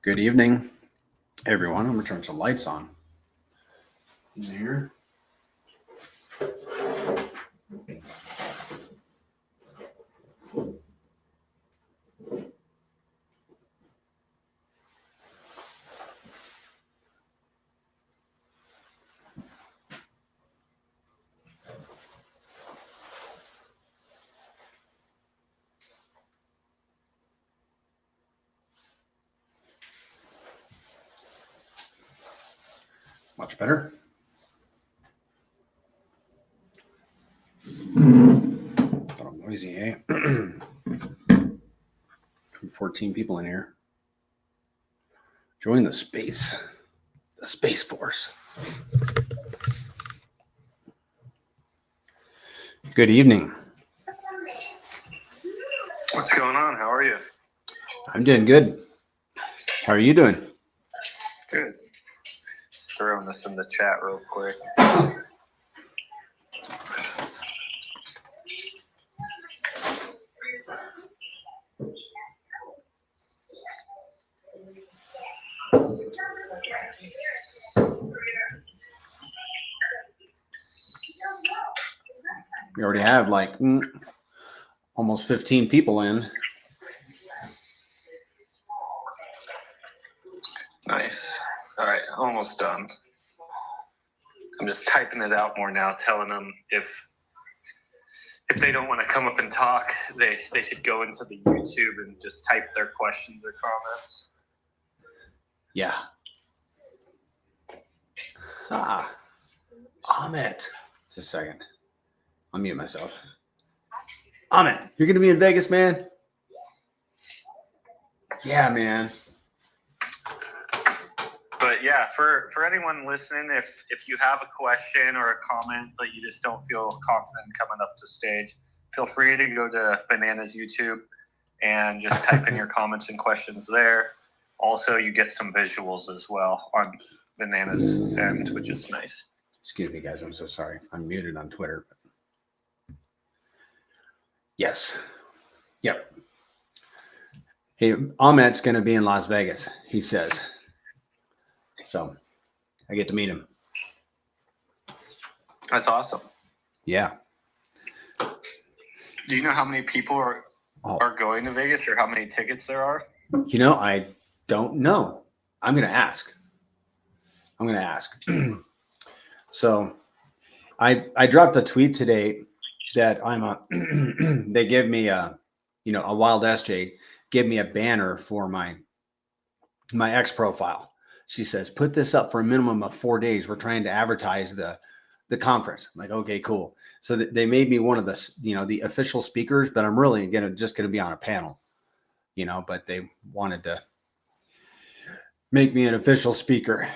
Good evening, everyone. I'm going to turn some lights on in here. Much better. A little noisy, eh? 14 people in here. Join the Space Force. Good evening. What's going on? How are you? I'm doing good. How are you doing? Good. Just throwing this in the chat real quick. We already have like almost 15 people in. Nice. All right, almost done. I'm just typing it out more now, telling them if they don't want to come up and talk, they should go into the YouTube and just type their questions or comments. Yeah. Amit. Just a second. I'll mute myself. Amit, you're going to be in Vegas, man? Yeah, man. But yeah, for anyone listening, if you have a question or a comment, but you just don't feel confident coming up to stage, feel free to go to Banana's YouTube and just type in your comments and questions there. Also, you get some visuals as well on Banana's end, which is nice. Excuse me, guys. I'm so sorry. I'm muted on Twitter. Yes. Yep. Hey, Ahmed's going to be in Las Vegas, he says. So I get to meet him. That's awesome. Yeah. Do you know how many people are going to Vegas or how many tickets there are? You know, I don't know. I'm going to ask. So I dropped a tweet today that they give me a Wild SJ gave me a banner for my X profile. She says, put this up for a minimum of 4 days. We're trying to advertise the conference. I'm like, okay, cool. So they made me one of the, the official speakers, but I'm really just going to be on a panel, but they wanted to make me an official speaker,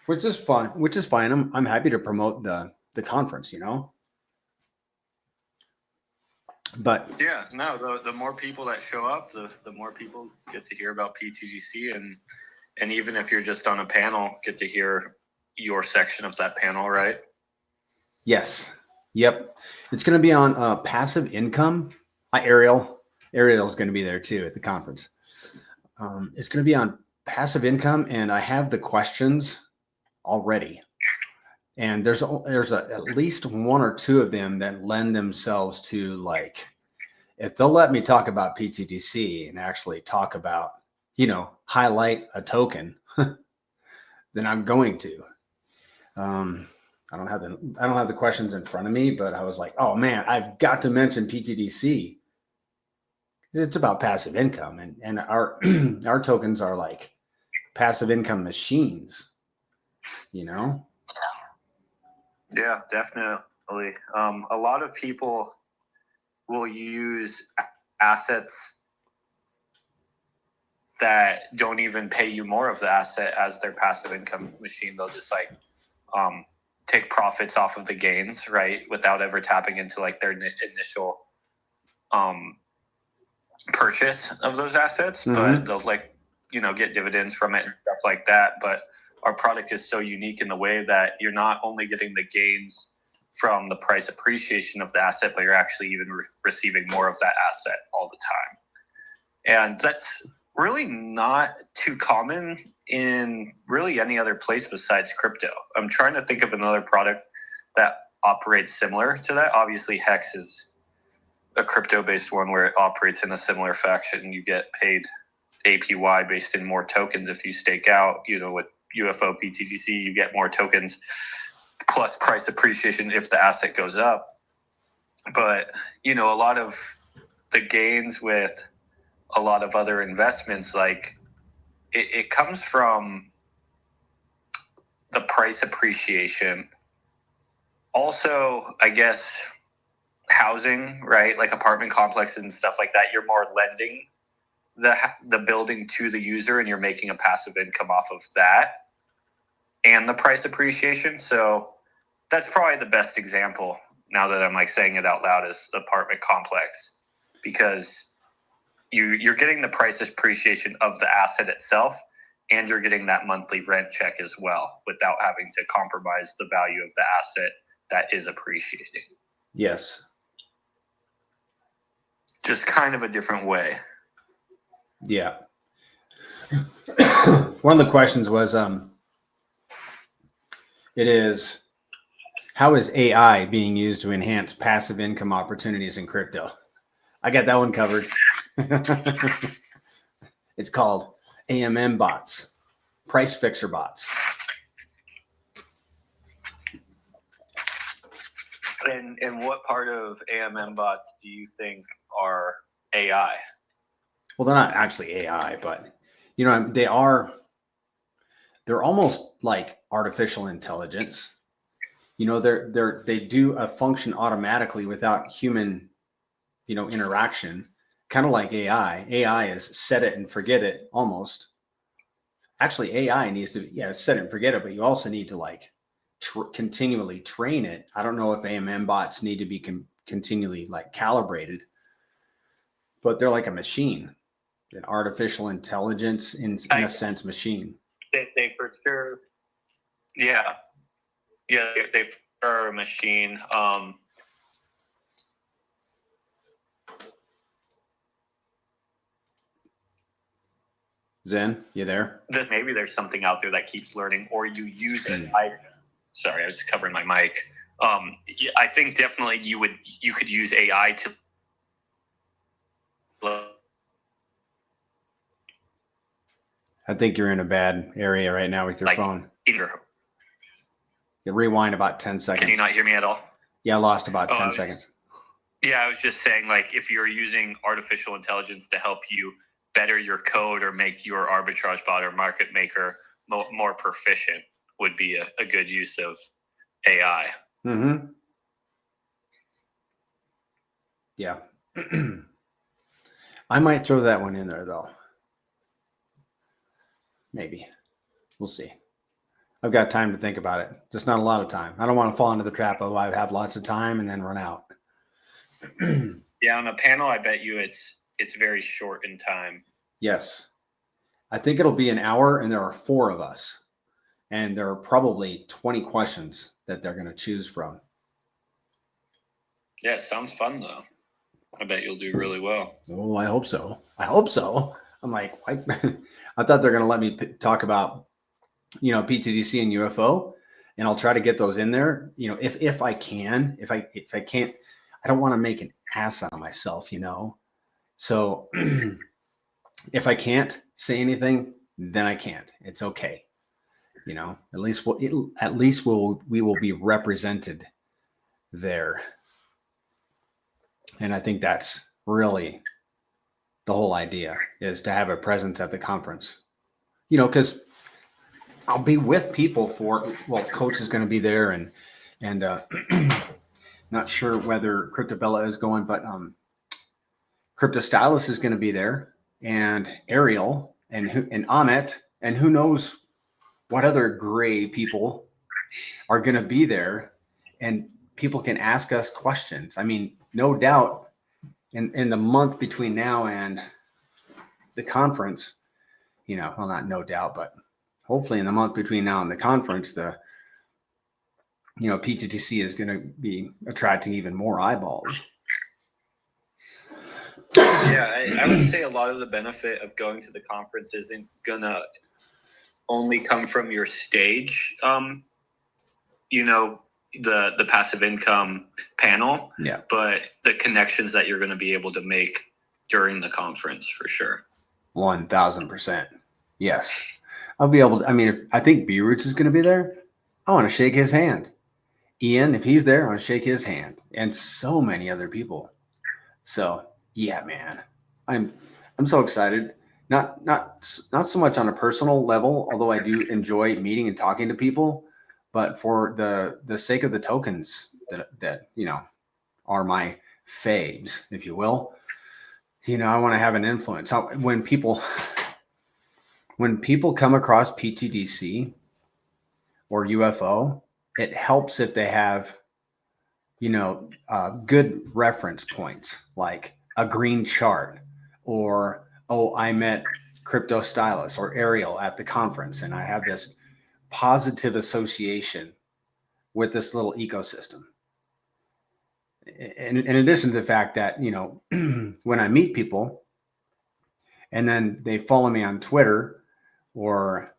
which is fun, which is fine. I'm happy to promote the conference, But yeah, no, the more people that show up, the more people get to hear about pTGC, and even if you're just on a panel, get to hear your section of that panel, right? Yes. Yep. It's going to be on passive income. Ariel's going to be there too at the conference. It's going to be on passive income, and I have the questions already. And there's at least one or two of them that lend themselves to, like, if they'll let me talk about pTGC and actually talk about, highlight a token, then I'm going to. I don't have the questions in front of me, but I was like, oh man, I've got to mention pTGC. It's about passive income, and our our tokens are like passive income machines, Yeah, definitely. A lot of people will use assets that don't even pay you more of the asset as their passive income machine. They'll just take profits off of the gains, right, without ever tapping into like their initial purchase of those assets. Mm-hmm. But they'll get dividends from it and stuff like that. But our product is so unique in the way that you're not only getting the gains from the price appreciation of the asset, but you're actually even receiving more of that asset all the time. And really not too common in really any other place besides crypto. I'm trying to think of another product that operates similar to that. Obviously, Hex is a crypto-based one where it operates in a similar fashion. You get paid APY based in more tokens if you stake out. With UFO, pTGC, you get more tokens plus price appreciation if the asset goes up. But, a lot of the gains with a lot of other investments, like it comes from the price appreciation. Also, I guess, housing, right? Like apartment complexes and stuff like that. You're more lending the building to the user, and you're making a passive income off of that and the price appreciation. So that's probably the best example now that I'm like saying it out loud, is apartment complex, because you're getting the price appreciation of the asset itself, and you're getting that monthly rent check as well without having to compromise the value of the asset that is appreciating. Yes. Just kind of a different way. Yeah. One of the questions was, how is AI being used to enhance passive income opportunities in crypto? I got that one covered. It's called AMM bots, price fixer bots. And what part of AMM bots do you think are AI? Well, they're not actually AI, but they're almost like artificial intelligence. They do a function automatically without human, interaction, kind of like AI. AI is set it and forget it almost. Actually, AI needs to, set it and forget it, but you also need to continually train it. I don't know if AMM bots need to be continually calibrated, but they're like a machine, an artificial intelligence in a sense machine. They for sure, yeah, they are a machine. Zen, you there? That maybe there's something out there that keeps learning, or you use it. Sorry, I was covering my mic. I think definitely you could use AI to. I think you're in a bad area right now with your phone. You rewind about 10 seconds. Can you not hear me at all? Yeah, I lost about 10 seconds. Yeah, I was just saying, if you're using artificial intelligence to help you better your code or make your arbitrage bot or market maker more proficient, would be a good use of AI. Mm-hmm. Yeah. I might throw that one in there, though. Maybe. We'll see. I've got time to think about it. Just not a lot of time. I don't want to fall into the trap of I have lots of time and then run out. Yeah, on a panel, I bet you it's very short in time. Yes. I think it'll be an hour, and there are 4 of us. And there are probably 20 questions that they're going to choose from. Yeah, it sounds fun, though. I bet you'll do really well. Oh, I hope so. I'm like, I thought they're going to let me talk about, pTGC and UFO, and I'll try to get those in there. If I can. If I can't, I don't want to make an ass out of myself, So if I can't say anything, then I can't. It's okay. At least we will be represented there. And I think that's really the whole idea, is to have a presence at the conference, because I'll be with people Coach is going to be there, and not sure whether Cryptobella is going, but Crypto Stylus is going to be there, and Ariel and Amit, and who knows what other gray people are going to be there, and people can ask us questions. I mean, no doubt in the month between now and the conference, well, not no doubt, but hopefully in the month between now and the conference, the pTGC is going to be attracting even more eyeballs. Yeah, I would say a lot of the benefit of going to the conference isn't gonna only come from your stage. You know, the passive income panel, Yeah. but the connections that you're going to be able to make during the conference for sure. 1000%. Yes. I'll be able to, I mean, I think B Roots is going to be there. I want to shake his hand. Ian, if he's there, I want to shake his hand, and so many other people. So yeah, man, I'm so excited. Not so much on a personal level, although I do enjoy meeting and talking to people, but for the sake of the tokens that you know are my faves, if you will. You know, I want to have an influence. When people come across pTGC or UFO, it helps if they have, you know, good reference points like a green chart, or, oh, I met Crypto Stylus or Ariel at the conference, and I have this positive association with this little ecosystem. In addition to the fact that, you know, when I meet people and then they follow me on Twitter, or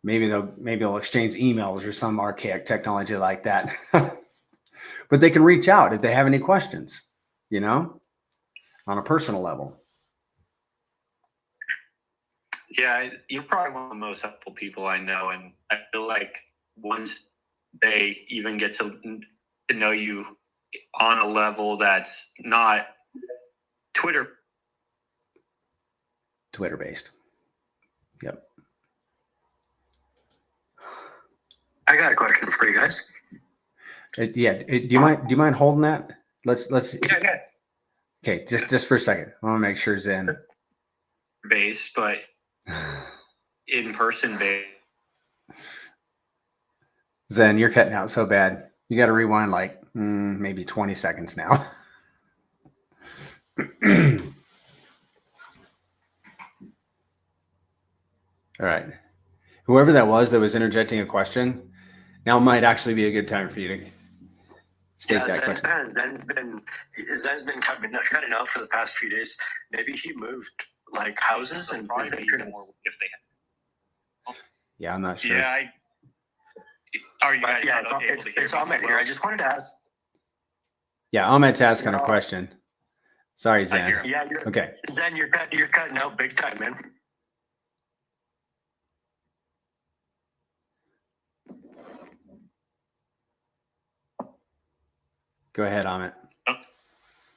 maybe they'll exchange emails or some archaic technology like that. But they can reach out if they have any questions, you know, on a personal level. Yeah, you're probably one of the most helpful people I know, and I feel like once they even get to know you on a level that's not Twitter based. Yep. I got a question for you guys. Do you mind holding that? Let's. Yeah. Okay, just for a second. I want to make sure Zen. Based, but in person based. Zen, you're cutting out so bad. You got to rewind like maybe 20 seconds now. All right. Whoever that was interjecting a question, now might actually be a good time for you to state that question. Zen's been cutting out for the past few days. Maybe he moved like houses and probably more if they had. Yeah, I'm not sure. Yeah, are you guys it's Ahmed here. I just wanted to ask. Yeah, Ahmed's asking a question. Sorry, Zen. Yeah, okay. Zen, you're cutting out big time, man. Go ahead, Ahmed.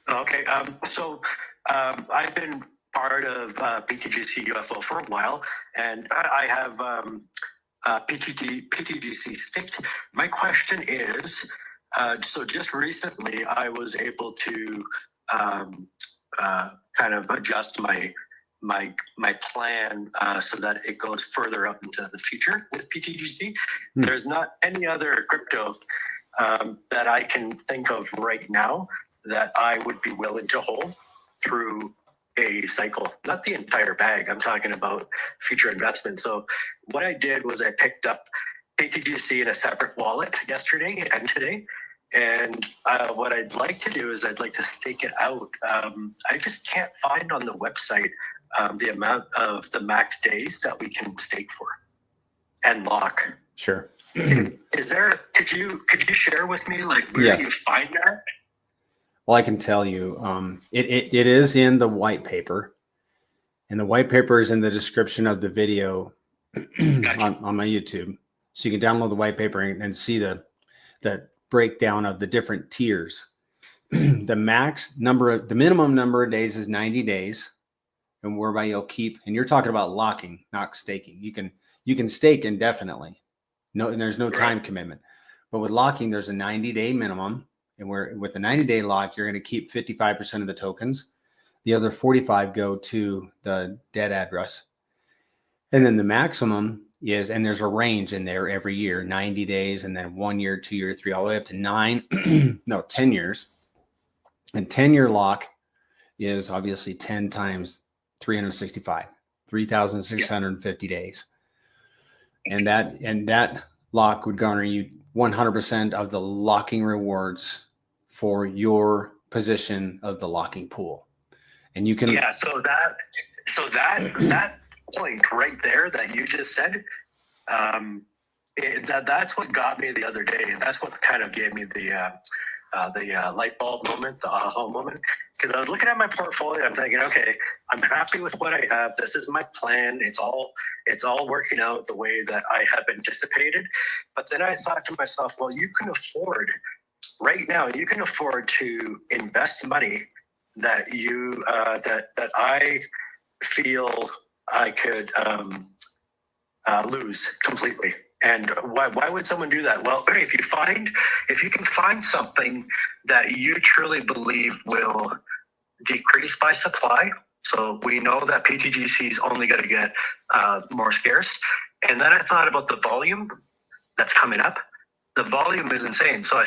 Okay. So I've been part of pTGC UFO for a while, and I have pTGC staked. My question is, so just recently I was able to kind of adjust my plan so that it goes further up into the future with pTGC. There's not any other crypto that I can think of right now that I would be willing to hold through a cycle. Not the entire bag. I'm talking about future investment. So what I did was I picked up pTGC in a separate wallet yesterday and today. And what I'd like to do is I'd like to stake it out. I just can't find on the website the amount of the max days that we can stake for and lock. Sure. Is there? Could you share with me like where do you find that? Well, I can tell you, it is in the white paper, and the white paper is in the description of the video on my YouTube. So you can download the white paper and see the breakdown of the different tiers. The minimum number of days is 90 days, and whereby you'll keep. And you're talking about locking, not staking. You can stake indefinitely. No, and there's no time commitment. But with locking, there's a 90-day minimum. And with the 90-day lock, you're going to keep 55% of the tokens. The other 45 go to the dead address. And then the maximum is, and there's a range in there every year, 90 days, and then 1 year, 2 year, 3, all the way up to 10 years. And 10-year lock is obviously 10 times 365, 3,650 days. And that lock would garner you 100% of the locking rewards for your position of the locking pool. And you can, Yeah. So that point right there that you just said, that's what got me the other day, and that's what kind of gave me the light bulb moment, the aha moment. Because I was looking at my portfolio, I'm thinking, okay, I'm happy with what I have. This is my plan. It's all working out the way that I have anticipated. But then I thought to myself, well, you can afford right now. You can afford to invest money that you that I feel I could lose completely. And why would someone do that? Well, if you can find something that you truly believe will decrease by supply. So we know that pTGC is only going to get more scarce. And then I thought about the volume that's coming up. The volume is insane. So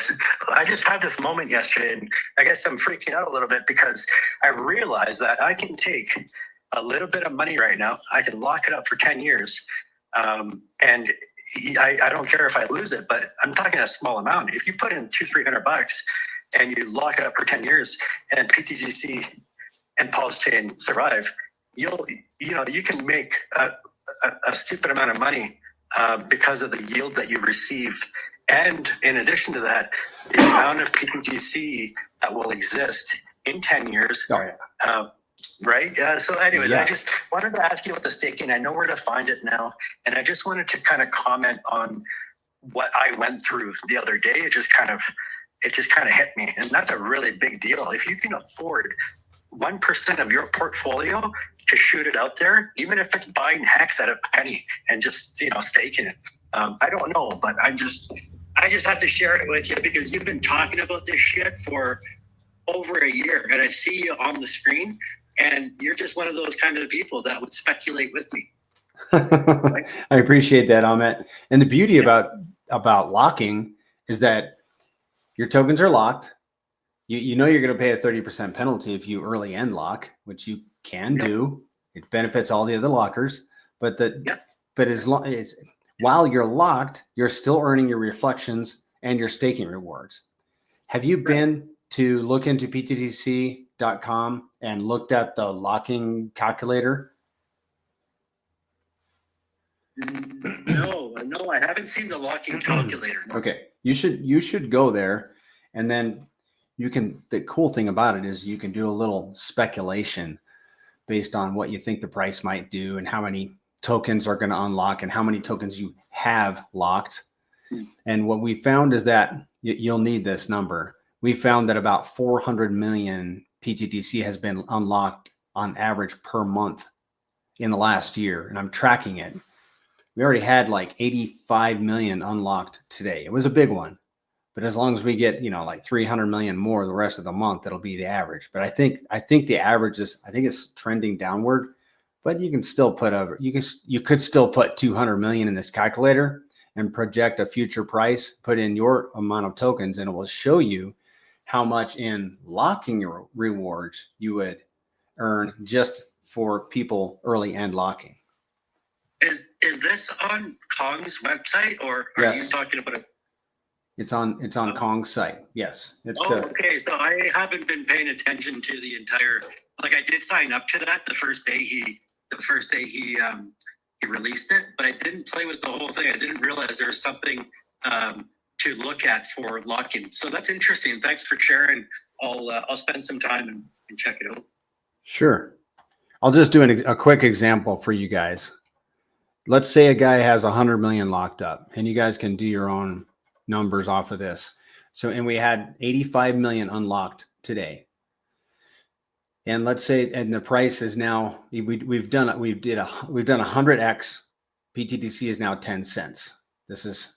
I just had this moment yesterday, and I guess I'm freaking out a little bit because I realized that I can take a little bit of money right now. I can lock it up for 10 years. And I don't care if I lose it, but I'm talking a small amount. If you put in $200-300 and you lock it up for 10 years and pTGC and PulseChain survive, you can make a stupid amount of money because of the yield that you receive. And in addition to that, the amount of pTGC that will exist in 10 years. oh, yeah. Right. So anyways, Yeah. I just wanted to ask you about the staking. I know where to find it now. And I just wanted to kind of comment on what I went through the other day. It just kind of hit me. And that's a really big deal. If you can afford 1% of your portfolio to shoot it out there, even if it's buying hex at a penny and just, staking it. I don't know, but I just have to share it with you because you've been talking about this shit for over a year, and I see you on the screen, and you're just one of those kind of people that would speculate with me. I appreciate that, Ahmet. And the beauty about locking is that your tokens are locked. You know you're going to pay a 30% penalty if you early end lock, which you can do. It benefits all the other lockers, but while you're locked, you're still earning your reflections and your staking rewards. Have you been to look into ptgc.com and looked at the locking calculator? No, I haven't seen the locking calculator. No. Okay, you should go there, and then the cool thing about it is you can do a little speculation based on what you think the price might do and how many tokens are going to unlock and how many tokens you have locked. And what we found is that you'll need this number. We found that about 400 million pTGC has been unlocked on average per month in the last year. And I'm tracking it. We already had like 85 million unlocked today. It was a big one. But as long as we get, like 300 million more the rest of the month, it'll be the average. But I think the average it's trending downward, but you can still you could still put 200 million in this calculator and project a future price, put in your amount of tokens, and it will show you how much in locking your rewards you would earn just for people early end locking. Is this on Kong's website, or are you talking about it? It's on Kong's site. Yes. Okay. So I haven't been paying attention to the entire. Like I did sign up to that the first day he released it, but I didn't play with the whole thing. I didn't realize there was something to look at for locking. So that's interesting. Thanks for sharing. I'll spend some time and check it out. Sure. I'll just do a quick example for you guys. Let's say a guy has 100 million locked up, and you guys can do your own numbers off of this. So, and we had 85 million unlocked today. And let's say, and the price is now, we've done 100x. pTGC is now 10 cents. This is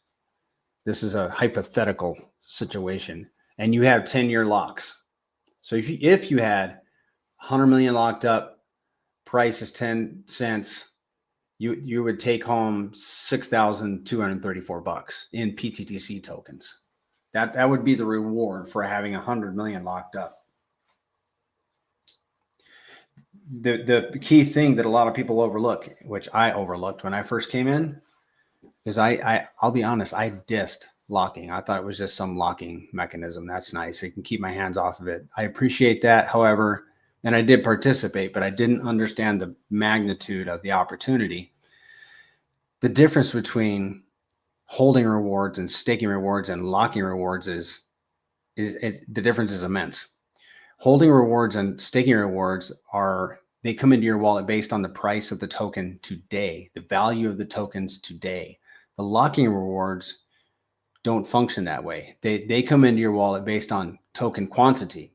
a hypothetical situation, and you have 10-year locks. So if you had 100 million locked up, price is 10 cents, you would take home $6,234 in pTGC tokens. That would be the reward for having 100 million locked up. The key thing that a lot of people overlook, which I overlooked when I first came in, is I'll be honest, I dissed locking. I thought it was just some locking mechanism. That's nice. I can keep my hands off of it. I appreciate that. However, and I did participate, but I didn't understand the magnitude of the opportunity. The difference between holding rewards and staking rewards and locking rewards is the difference is immense. Holding rewards and staking rewards they come into your wallet based on the price of the token today, the value of the tokens today. The locking rewards don't function that way. They come into your wallet based on token quantity.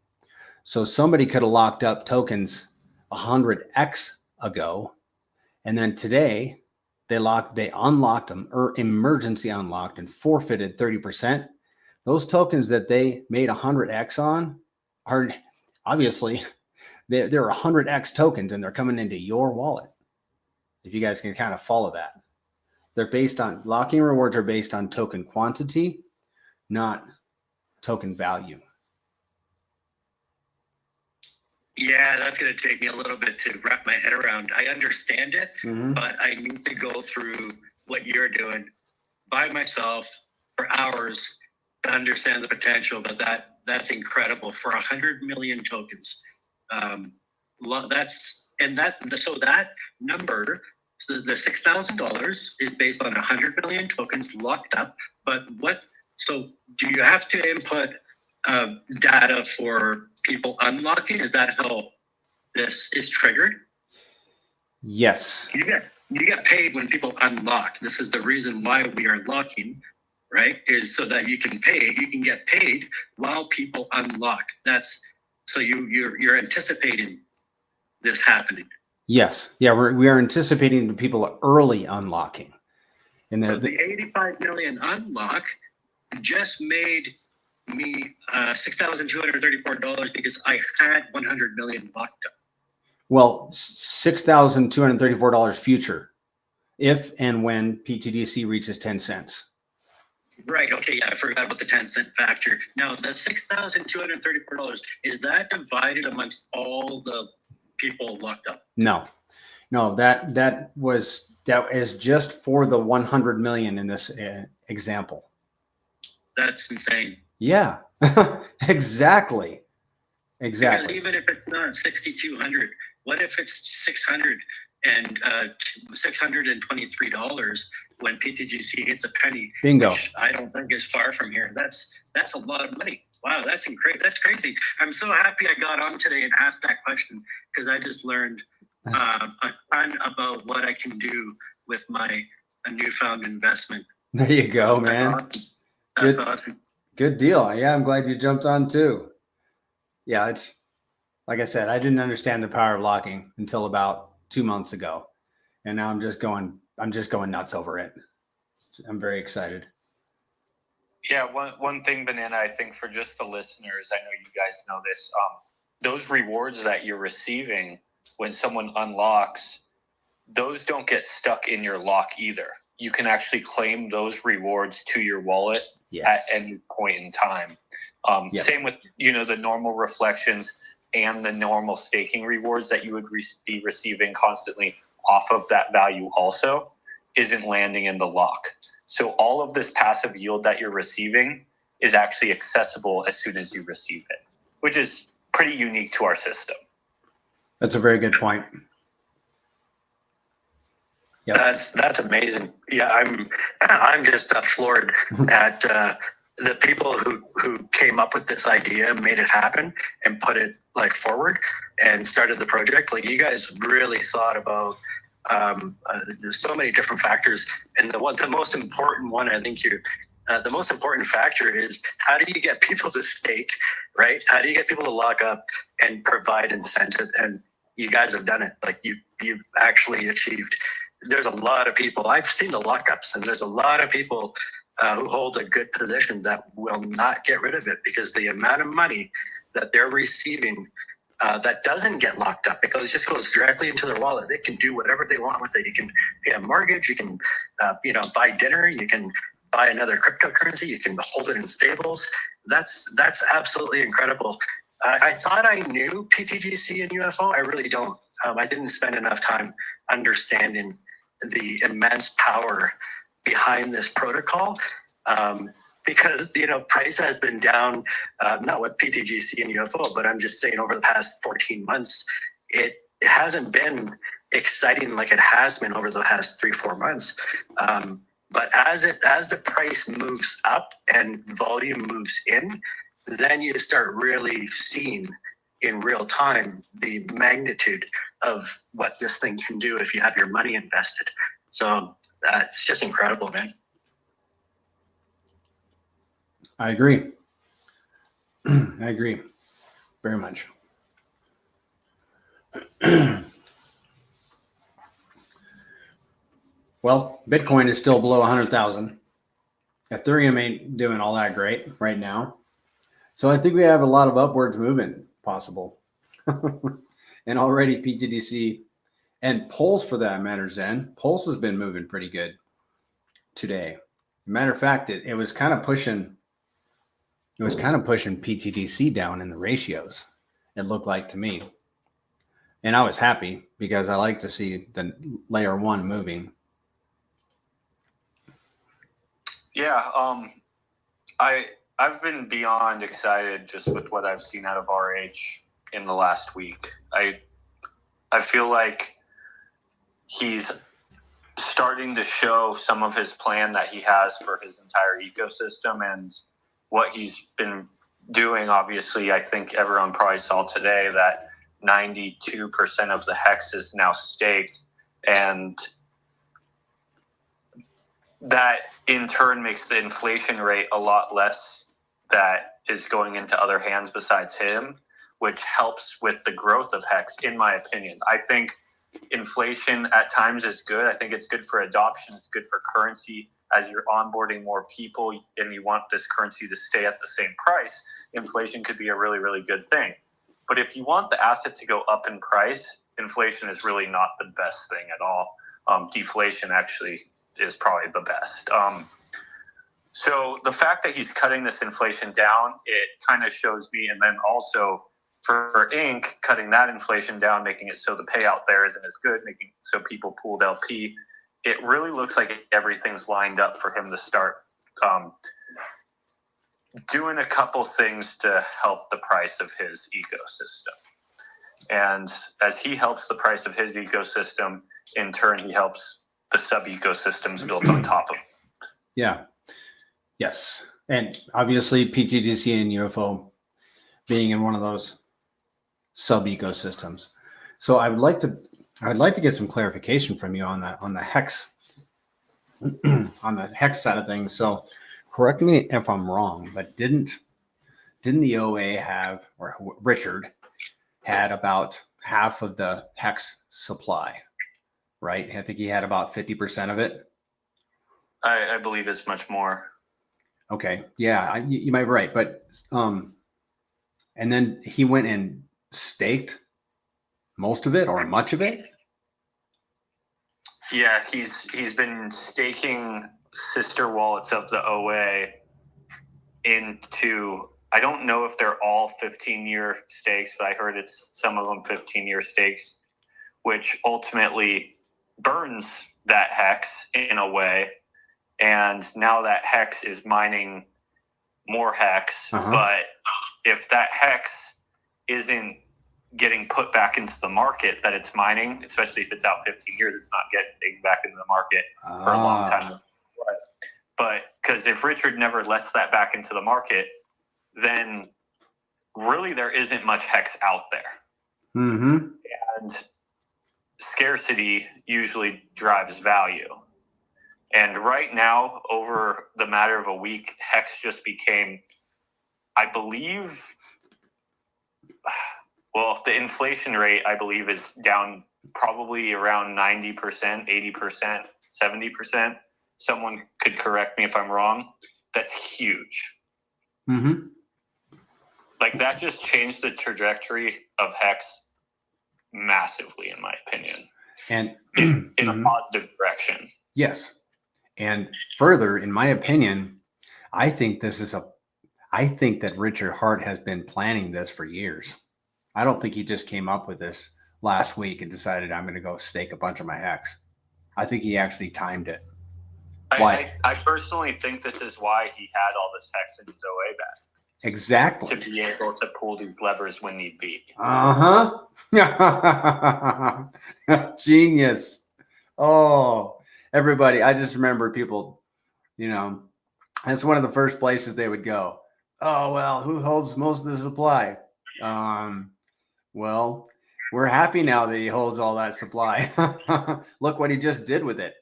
So somebody could have locked up tokens 100x ago, and then today they unlocked them, or emergency unlocked, and forfeited 30%. Those tokens that they made 100x on are obviously they're 100x tokens, and they're coming into your wallet. If you guys can kind of follow that, they're based on locking rewards are based on token quantity, not token value. Yeah, that's going to take me a little bit to wrap my head around. I understand it, but I need to go through what you're doing by myself for hours to understand the potential. But that's incredible for 100 million tokens. So that number, so the $6,000 is based on 100 million tokens locked up. But so do you have to input data for people unlocking? Is that how this is triggered? Yes. You get paid when people unlock. This is the reason why we are locking, right? Is so that you can get paid while people unlock. So you're anticipating this happening. Yes. Yeah, we are anticipating the people early unlocking. And so the 85 million unlock just made me $6,234 because I had 100 million locked up. Well, $6,234 future, if and when pTGC reaches 10 cents. Right. Okay. Yeah, I forgot about the 10-cent factor. Now, the $6,234, is that divided amongst all the people locked up? No, that is just for the 100 million in this example. That's insane. Yeah, exactly. Because even if it's not 6,200, what if it's $623 when pTGC hits a penny? Bingo. Which I don't think is far from here. That's a lot of money. Wow, that's crazy. I'm so happy I got on today and asked that question, because I just learned a ton about what I can do with my newfound investment. There you go, man. That's awesome. Good deal. Yeah, I'm glad you jumped on too. Yeah, it's like I said, I didn't understand the power of locking until about 2 months ago, and now I'm just going nuts over it. I'm very excited. Yeah, one thing, Banana, I think for just the listeners, I know you guys know this, those rewards that you're receiving when someone unlocks, those don't get stuck in your lock either. You can actually claim those rewards to your wallet at any point in time. Same with, the normal reflections and the normal staking rewards that you would be receiving constantly off of that value also isn't landing in the lock. So all of this passive yield that you're receiving is actually accessible as soon as you receive it, which is pretty unique to our system. That's a very good point. Yep. That's amazing. Yeah, I'm just floored at the people who came up with this idea, made it happen, and put it forward and started the project. You guys really thought about there's so many different factors, and the most important one, I think the most important factor is, how do you get people to stake, right? How do you get people to lock up and provide incentive? And you guys have done it. You've actually achieved. There's a lot of people, I've seen the lockups, and there's a lot of people who hold a good position that will not get rid of it, because the amount of money that they're receiving that doesn't get locked up, because it just goes directly into their wallet. They can do whatever they want with it. You can pay a mortgage, you can buy dinner, you can buy another cryptocurrency, you can hold it in stables. That's absolutely incredible. I thought I knew pTGC and UFO. I really don't. I didn't spend enough time understanding the immense power behind this protocol. because, price has been down, not with pTGC and UFO, but I'm just saying over the past 14 months, it hasn't been exciting like it has been over the past 3-4 months. But as the price moves up and volume moves in, then you start really seeing in real time the magnitude of what this thing can do if you have your money invested. So it's just incredible, man. I agree. I agree very much. Well, Bitcoin is still below 100,000. Ethereum ain't doing all that great right now. So I think we have a lot of upwards movement possible. And already pTGC and Pulse, for that matter, Zen. Pulse has been moving pretty good today. Matter of fact, it was kind of pushing pTGC down in the ratios, it looked like to me. And I was happy because I like to see the layer one moving. Yeah, I've been beyond excited just with what I've seen out of RH in the last week. I feel like he's starting to show some of his plan that he has for his entire ecosystem and what he's been doing. Obviously, I think everyone probably saw today that 92% of the hex is now staked, and that in turn makes the inflation rate a lot less that is going into other hands besides him, which helps with the growth of hex, in my opinion. I think inflation at times is good. I think it's good for adoption. It's good for currency. As you're onboarding more people and you want this currency to stay at the same price, inflation could be a really, really good thing. But if you want the asset to go up in price, inflation is really not the best thing at all. Deflation actually is probably the best. So the fact that he's cutting this inflation down, it kind of shows me, and then also for Inc., cutting that inflation down, making it so the payout there isn't as good, making so people pooled LP, it really looks like everything's lined up for him to start doing a couple things to help the price of his ecosystem. And as he helps the price of his ecosystem, in turn, he helps the sub-ecosystems built on top of it. Yeah. Yes. And obviously pTGC and UFO being in one of those sub-ecosystems. So I would like to get some clarification from you on the hex on the hex side of things. So correct me if I'm wrong, but didn't the OA have, or Richard had about half of the hex supply, right? I think he had about 50% of it. I believe it's much more. Okay. Yeah, you might be right. But, and then he went and staked most of it or much of it. Yeah, he's been staking sister wallets of the OA into, I don't know if they're all 15-year stakes, but I heard it's some of them 15-year stakes, which ultimately burns that hex in a way. And now that hex is mining more hex. But if that hex isn't getting put back into the market that it's mining, especially if it's out 15 years, it's not getting back into the market for a long time. But because if Richard never lets that back into the market, then really there isn't much hex out there. And scarcity usually drives value. And right now, over the matter of a week, hex just became, I believe, well, the inflation rate, I believe, is down probably around 90%, 80%, 70%. Someone could correct me if I'm wrong. That's huge. Like, that just changed the trajectory of hex massively, in my opinion, and in a positive direction. Yes. And further, in my opinion, I think that Richard Hart has been planning this for years. I don't think he just came up with this last week and decided I'm going to go stake a bunch of my hex. I think he actually timed it. Why? I personally think this is why he had all this hex in his OA bag. Exactly. To be able to pull these levers when need be. Genius. Oh, everybody. I just remember people, that's one of the first places they would go. Oh, well, who holds most of the supply? Well, we're happy now that he holds all that supply. Look what he just did with it.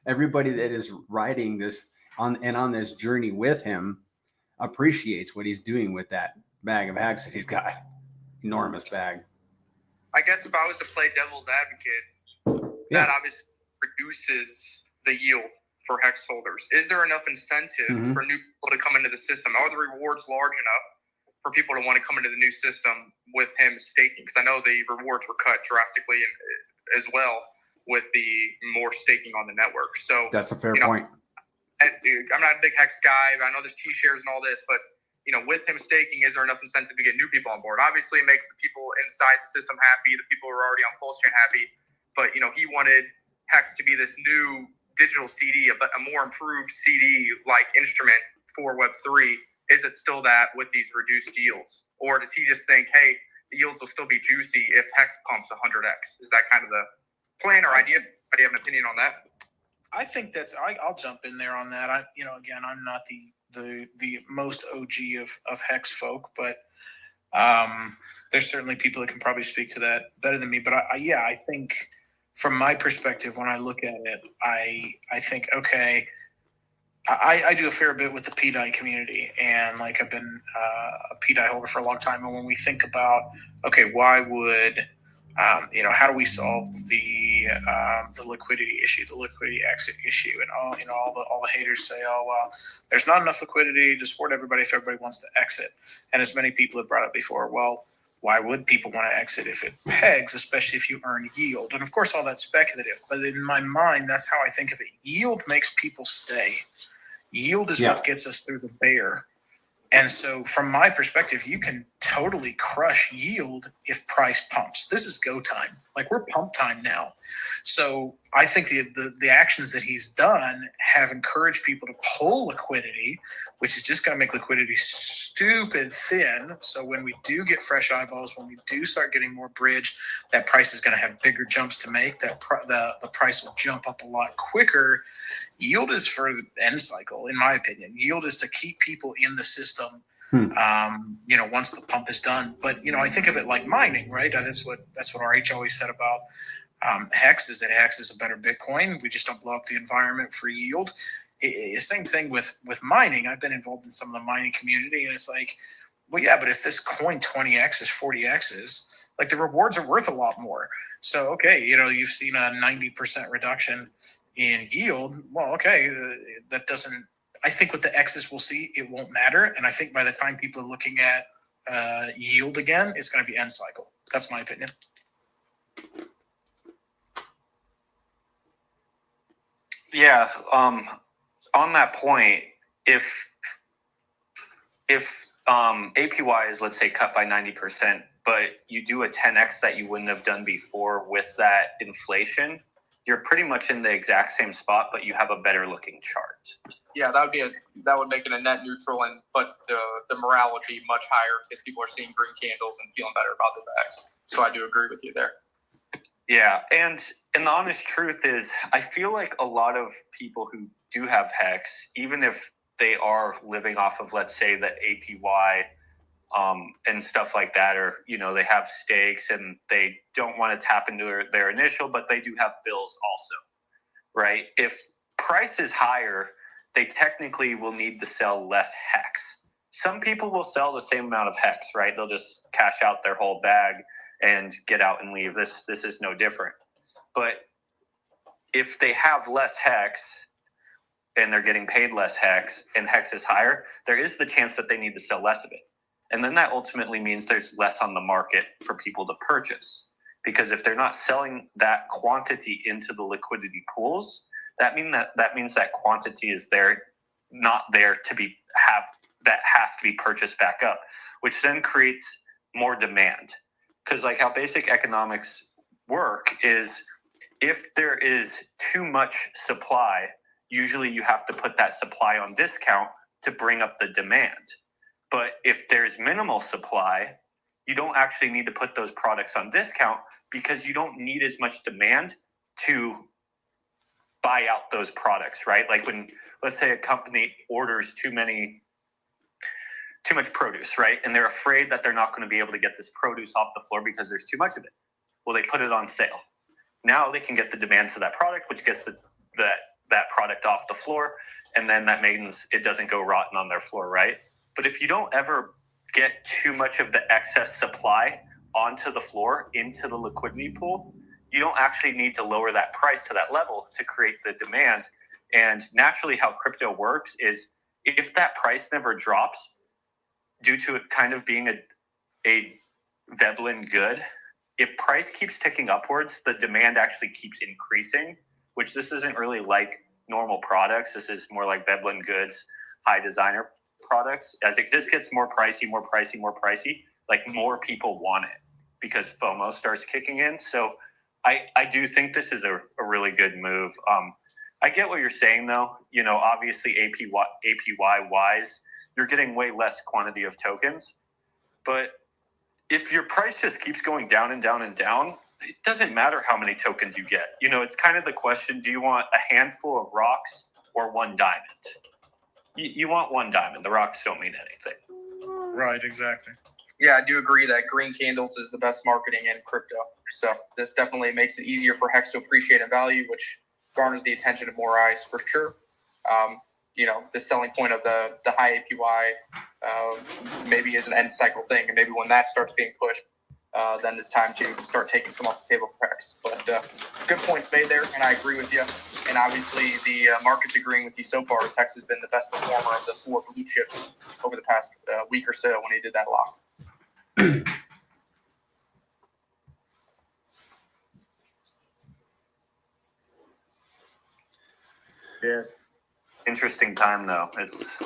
Everybody that is riding this on this journey with him appreciates what he's doing with that bag of hacks that he's got. Enormous bag. I guess if I was to play devil's advocate, that obviously reduces the yield for hex holders. Is there enough incentive for new people to come into the system? Are the rewards large enough for people to want to come into the new system with him staking? Because I know the rewards were cut drastically as well with the more staking on the network. So that's a fair point. I'm not a big hex guy. I know there's T-shares and all this, but with him staking, is there enough incentive to get new people on board? Obviously, it makes the people inside the system happy, the people who are already on PulseChain happy. But he wanted hex to be this new digital CD, a more improved CD-like instrument for Web3. Is it still that with these reduced yields, or does he just think, hey, the yields will still be juicy if hex pumps 100x? Is that kind of the plan or idea? Do you have an opinion on that? I think I'll jump in there on that. Again, I'm not the most OG of hex folk, but there's certainly people that can probably speak to that better than me. But I think from my perspective, when I look at it, I think, okay, I do a fair bit with the PDI community, and I've been a PDI holder for a long time. And when we think about, okay, why would how do we solve the liquidity issue, the liquidity exit issue, and all the haters say, oh well, there's not enough liquidity to support everybody if everybody wants to exit. And as many people have brought up before, well, why would people want to exit if it pegs, especially if you earn yield? And of course, all that's speculative, but in my mind, that's how I think of it. Yield makes people stay. Yield is what gets us through the bear. And so from my perspective, you can totally crush yield if price pumps. This is go time. We're pump time now. So I think the actions that he's done have encouraged people to pull liquidity, which is just going to make liquidity stupid thin. So when we do get fresh eyeballs, when we do start getting more bridge, that price is going to have bigger jumps to make. That the price will jump up a lot quicker. Yield is for the end cycle, in my opinion. Yield is to keep people in the system, once the pump is done. But, I think of it like mining, right? That's what RH always said about Hex, is that Hex is a better Bitcoin. We just don't blow up the environment for yield. Same thing with mining. I've been involved in some of the mining community, and it's like, well, yeah, but if this coin 20x is 40x is, the rewards are worth a lot more. So, okay, you've seen a 90% reduction in yield. Well, okay, that doesn't, I think with the X's we'll see, it won't matter. And I think by the time people are looking at yield again, it's going to be end cycle. That's my opinion. Yeah. On that point, if APY is, let's say, cut by 90%, but you do a 10x that you wouldn't have done before with that inflation, you're pretty much in the exact same spot, but you have a better looking chart. Yeah, that would make it a net neutral, but the morale would be much higher because people are seeing green candles and feeling better about their bags. So I do agree with you there. Yeah, and the honest truth is, I feel like a lot of people who do have Hex, even if they are living off of, let's say, the APY and stuff like that, or they have stakes and they don't want to tap into their initial, but they do have bills also, right? If price is higher, they technically will need to sell less Hex. Some people will sell the same amount of Hex, right? They'll just cash out their whole bag and get out and leave. This is no different. But if they have less Hex and they're getting paid less Hex and Hex is higher, there is the chance that they need to sell less of it. And then that ultimately means there's less on the market for people to purchase. Because if they're not selling that quantity into the liquidity pools, that means that quantity is not there to that has to be purchased back up, which then creates more demand. Because how basic economics work is, if there is too much supply, usually you have to put that supply on discount to bring up the demand. But if there's minimal supply, you don't actually need to put those products on discount because you don't need as much demand to buy out those products, right? Like when, let's say a company orders too much produce, right? And they're afraid that they're not going to be able to get this produce off the floor because there's too much of it. Well, they put it on sale. Now they can get the demand to that product, which gets that product off the floor. And then that means it doesn't go rotten on their floor, right? But if you don't ever get too much of the excess supply onto the floor, into the liquidity pool, you don't actually need to lower that price to that level to create the demand. And naturally how crypto works is if that price never drops due to it kind of being a Veblen good, if price keeps ticking upwards, the demand actually keeps increasing, which this isn't really like normal products. This is more like Veblen goods, high designer products. As it just gets more pricey, like more people want it because FOMO starts kicking in. So I do think this is a really good move. I get what you're saying though. You know, obviously APY wise, you're getting way less quantity of tokens. But if your price just keeps going down and down and down, it doesn't matter how many tokens you get. You know, it's kind of the question, do you want a handful of rocks or one diamond? You want one diamond. The rocks don't mean anything. Right, exactly. Yeah, I do agree that green candles is the best marketing in crypto. So this definitely makes it easier for Hex to appreciate in value, which garners the attention of more eyes for sure. You know, the selling point of the high APY maybe is an end cycle thing. And maybe when that starts being pushed, then it's time to start taking some off the table for Hex. But good points made there, and I agree with you. And obviously the market's agreeing with you so far as Hex has been the best performer of the 4 blue chips over the past week or so when he did that lock. Yeah. Interesting time though. It's,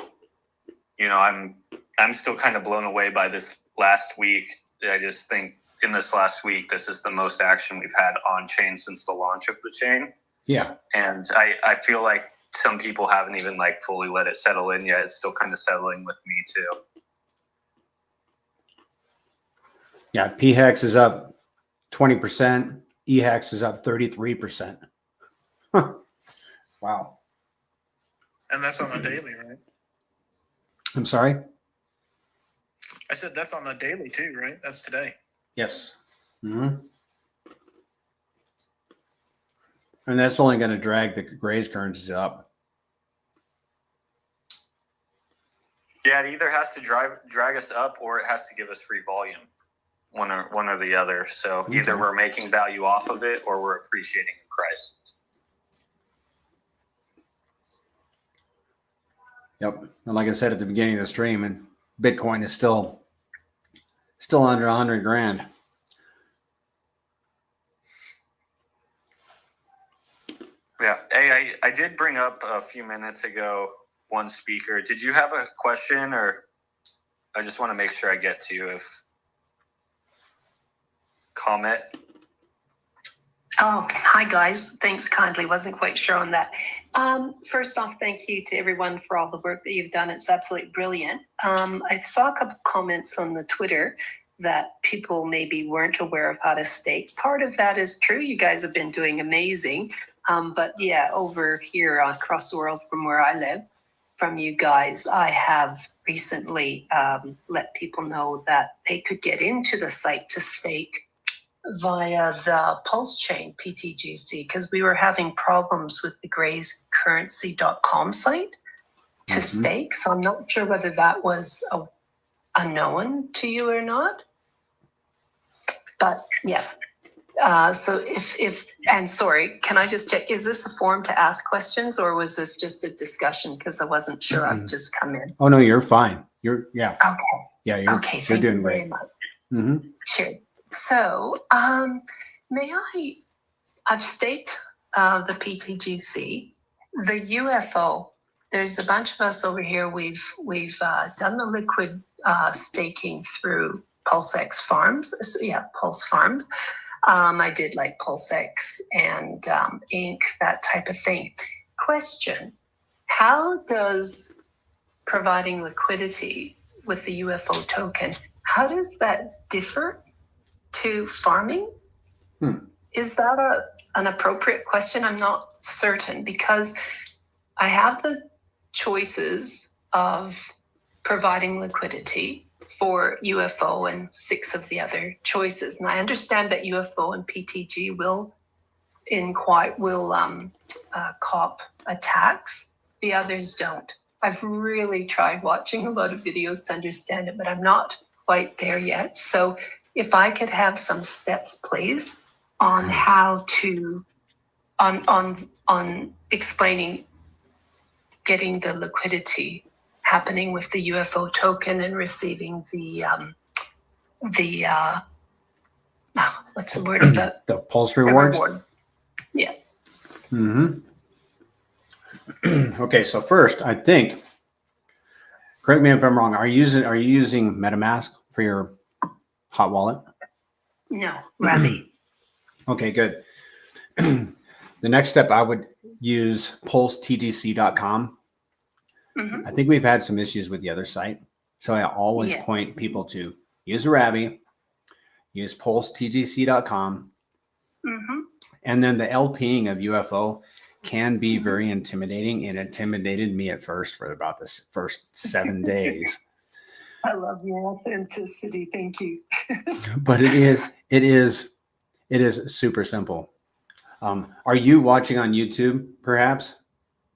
you know, I'm still kind of blown away by this last week. I just think in this last week, this is the most action we've had on chain since the launch of the chain. Yeah. And I feel like some people haven't even like fully let it settle in yet. It's still kind of settling with me too. Yeah. PHEX is up 20%. EHEX is up 33%. Huh. Wow. And that's on the daily, right? I'm sorry? I said that's on the daily too, right? That's today. Yes. Mm-hmm. And that's only going to drag the Grays currencies up. Yeah, it either has to drag us up or it has to give us free volume. One or the other. So either we're making value off of it or we're appreciating in price. Yep. And like I said at the beginning of the stream, and Bitcoin is still under 100 grand. Yeah. Hey, I did bring up a few minutes ago one speaker. Did you have a question, or I just want to make sure I get to you if comment? Oh, hi guys. Thanks kindly. Wasn't quite sure on that. First off, thank you to everyone for all the work that you've done. It's absolutely brilliant. I saw a couple of comments on the Twitter that people maybe weren't aware of how to stake. Part of that is true. You guys have been doing amazing. But yeah, over here across the world from where I live, from you guys, I have recently let people know that they could get into the site to stake via the PulseChain pTGC, because we were having problems with the grayscurrency.com site to stake. So I'm not sure whether that was a known to you or not. But yeah. So and sorry, can I just check, is this a forum to ask questions or was this just a discussion? Because I wasn't sure. I've just come in. Oh no, you're fine. Yeah. Okay. Yeah, you're Thank doing you great. very much. Mm-hmm. Sure. So, I've staked the pTGC, the UFO. There's a bunch of us over here. We've done the liquid staking through PulseX farms. So, yeah, Pulse farms. I did like PulseX and Inc, that type of thing. Question: how does providing liquidity with the UFO token, how does that differ to farming? Is that an appropriate question? I'm not certain, because I have the choices of providing liquidity for UFO and 6 of the other choices. And I understand that UFO and pTG will cop attacks. The others don't. I've really tried watching a lot of videos to understand it, but I'm not quite there yet. So if I could have some steps, please, on how to, on explaining getting the liquidity happening with the UFO token and receiving the what's the word? The pulse rewards. Reward. Yeah. Okay, so first, I think, correct me if I'm wrong, are you using MetaMask for your hot wallet? No, Ravi. Okay, good. The next step, I would use PulseTGC.com. I think we've had some issues with the other site. So I always point people to use Ravi, use PulseTGC.com. And then the LPing of UFO can be very intimidating. It intimidated me at first for about the first 7 days. I love your authenticity. Thank you. But it is super simple. Are you watching on YouTube perhaps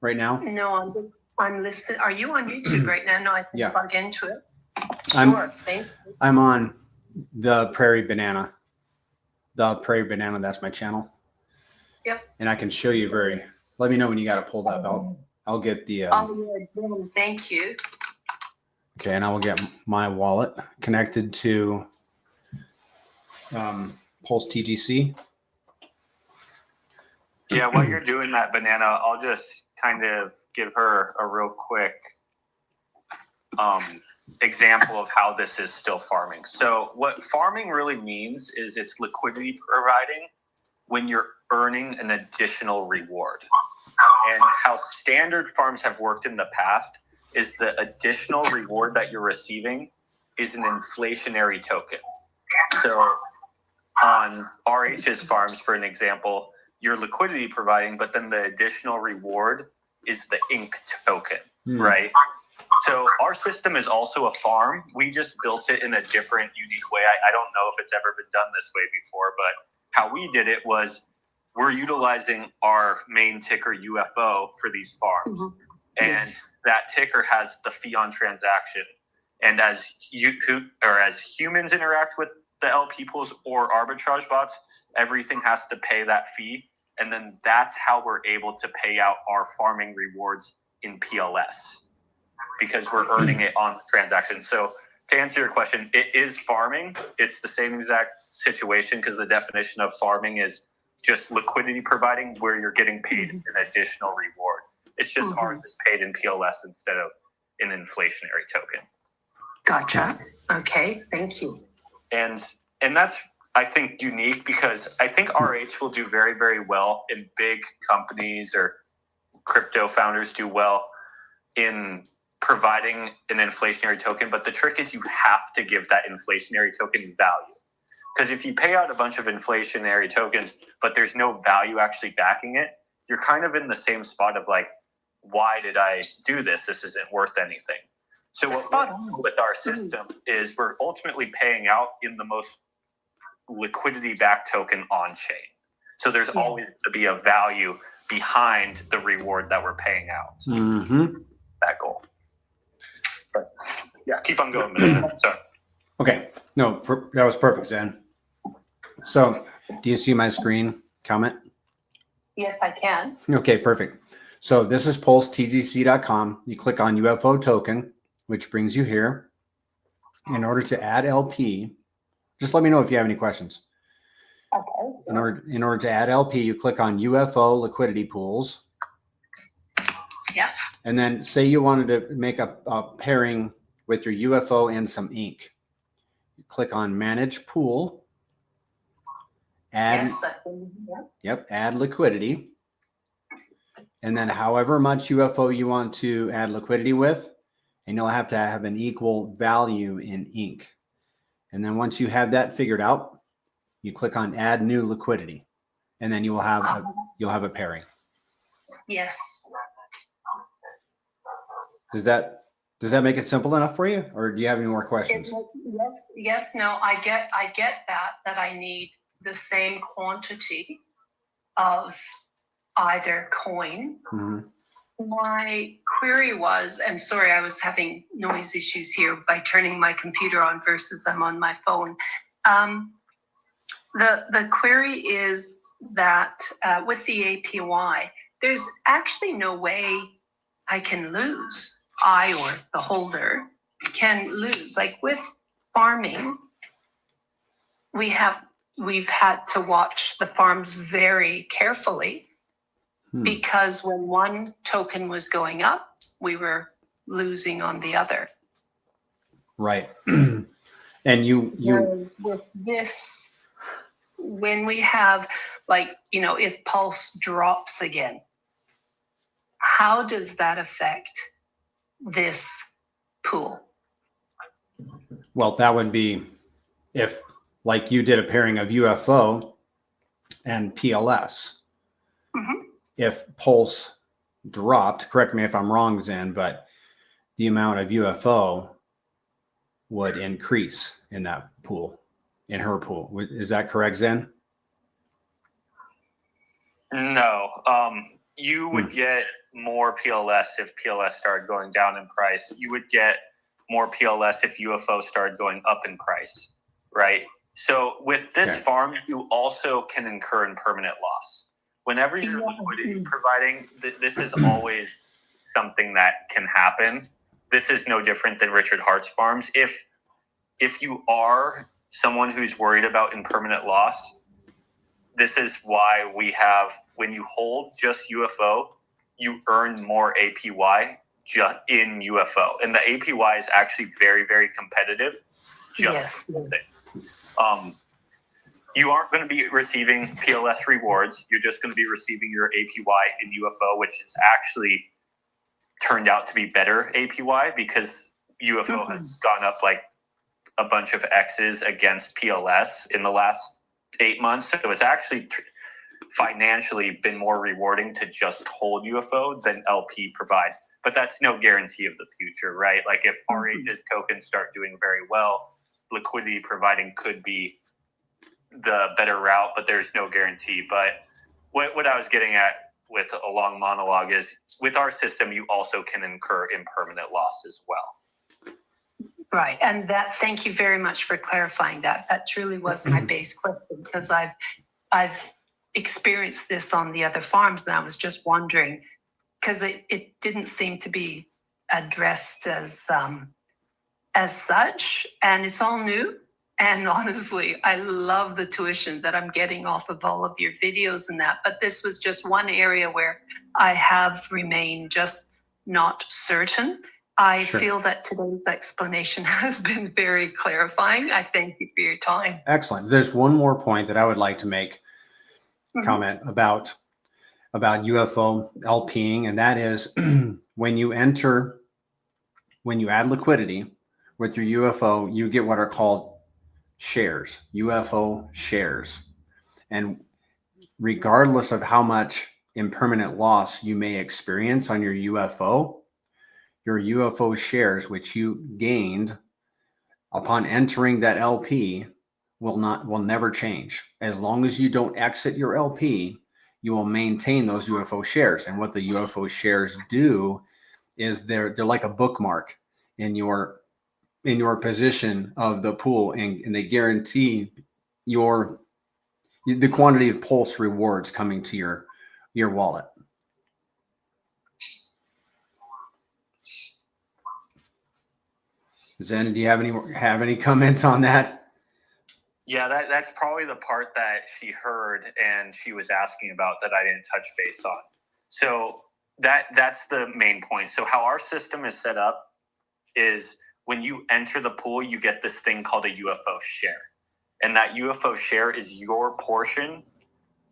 right now? No, I'm listening. Are you on YouTube right now? No, I can plug into it. Sure. Thank you. I'm on the Prairie Banana. The Prairie Banana, that's my channel. Yep. And I can show you let me know when you got it pulled up. I'll get the. Thank you. Okay, and I will get my wallet connected to Pulse TGC. Yeah, while you're doing that, Banana, I'll just kind of give her a real quick example of how this is still farming. So what farming really means is it's liquidity providing when you're earning an additional reward. And how standard farms have worked in the past is the additional reward that you're receiving is an inflationary token. So on RH's farms, for an example, you're liquidity providing, but then the additional reward is the ink token, right? So our system is also a farm. We just built it in a different, unique way. I don't know if it's ever been done this way before, but how we did it was we're utilizing our main ticker UFO for these farms. And that ticker has the fee on transaction. And as humans interact with the LP pools or arbitrage bots, everything has to pay that fee. And then that's how we're able to pay out our farming rewards in PLS, because we're earning it on the transaction. So to answer your question, it is farming. It's the same exact situation, because the definition of farming is just liquidity providing where you're getting paid an additional reward. It's just ours is paid in PLS instead of an inflationary token. Gotcha. Okay. Thank you. And that's, I think, unique, because I think RH will do very, very well in big companies, or crypto founders do well in providing an inflationary token. But the trick is you have to give that inflationary token value. Because if you pay out a bunch of inflationary tokens, but there's no value actually backing it, you're kind of in the same spot of like, why did I do this? This isn't worth anything. So what we're doing with our system is we're ultimately paying out in the most liquidity-backed token on chain. So there's always to be a value behind the reward that we're paying out. That goal. But yeah, keep on going. Sorry. Okay. No, that was perfect, Zen. So do you see my screen comment? Yes, I can. Okay, perfect. So this is PulseTGC.com. You click on UFO token, which brings you here. In order to add LP, just let me know if you have any questions. Okay. In order to add LP, you click on UFO liquidity pools. Yeah. And then say you wanted to make a pairing with your UFO and some ink. You click on manage pool. Add, Yes. add liquidity. and then however much UFO you want to add liquidity with, and you'll have to have an equal value in ink. And then once you have that figured out, you click on add new liquidity, and then you will have a pairing. Yes. Does that make it simple enough for you, or do you have any more questions? Yes, no, I get that I need the same quantity of either coin. Mm-hmm. My query was, and sorry, I was having noise issues here by turning my computer on versus I'm on my phone. The query is that with the APY, there's actually no way I can lose. I or the holder can lose. Like with farming, we've had to watch the farms very carefully because when one token was going up, we were losing on the other. Right. And you with this, when we have, like, if Pulse drops again, how does that affect this pool? Well, that would be if, like, you did a pairing of UFO and PLS. Mm-hmm. If Pulse dropped, correct me if I'm wrong, Zen, but the amount of UFO would increase in that pool, in her pool. Is that correct, Zen? No. You would get more PLS if PLS started going down in price. You would get more PLS if UFO started going up in price, right? So with this farm, you also can incur impermanent loss. Whenever you're liquidity providing, this is always something that can happen. This is no different than Richard Hart's farms. If you are someone who's worried about impermanent loss, this is why we have, when you hold just UFO, you earn more APY just in UFO. And the APY is actually very, very competitive. Yes. You aren't going to be receiving PLS rewards. You're just going to be receiving your APY in UFO, which has actually turned out to be better APY because UFO has gone up like a bunch of X's against PLS in the last 8 months. So it's actually financially been more rewarding to just hold UFO than LP provide. But that's no guarantee of the future, right? Like if RH's tokens start doing very well, liquidity providing could be the better route, but there's no guarantee. But what I was getting at with a long monologue is with our system, you also can incur impermanent loss as well. Right. And thank you very much for clarifying that. That truly was my base question, because I've experienced this on the other farms, and I was just wondering, because it didn't seem to be addressed as such, and it's all new. And honestly, I love the tuition that I'm getting off of all of your videos and that, but this was just one area where I have remained just not certain. I feel that today's explanation has been very clarifying. I thank you for your time. Excellent. There's one more point that I would like to make comment about UFO LPing, and that is when you add liquidity with your UFO, you get what are called shares, UFO shares. And regardless of how much impermanent loss you may experience on your UFO shares, which you gained upon entering that LP, will never change. As long as you don't exit your LP, you will maintain those UFO shares. And what the UFO shares do is they're like a bookmark in your position of the pool, and they guarantee the quantity of Pulse rewards coming to your wallet. Zen, do you have any comments on that? Yeah, that's probably the part that she heard and she was asking about that I didn't touch base on. So that's the main point. So how our system is set up is when you enter the pool, you get this thing called a UFO share. And that UFO share is your portion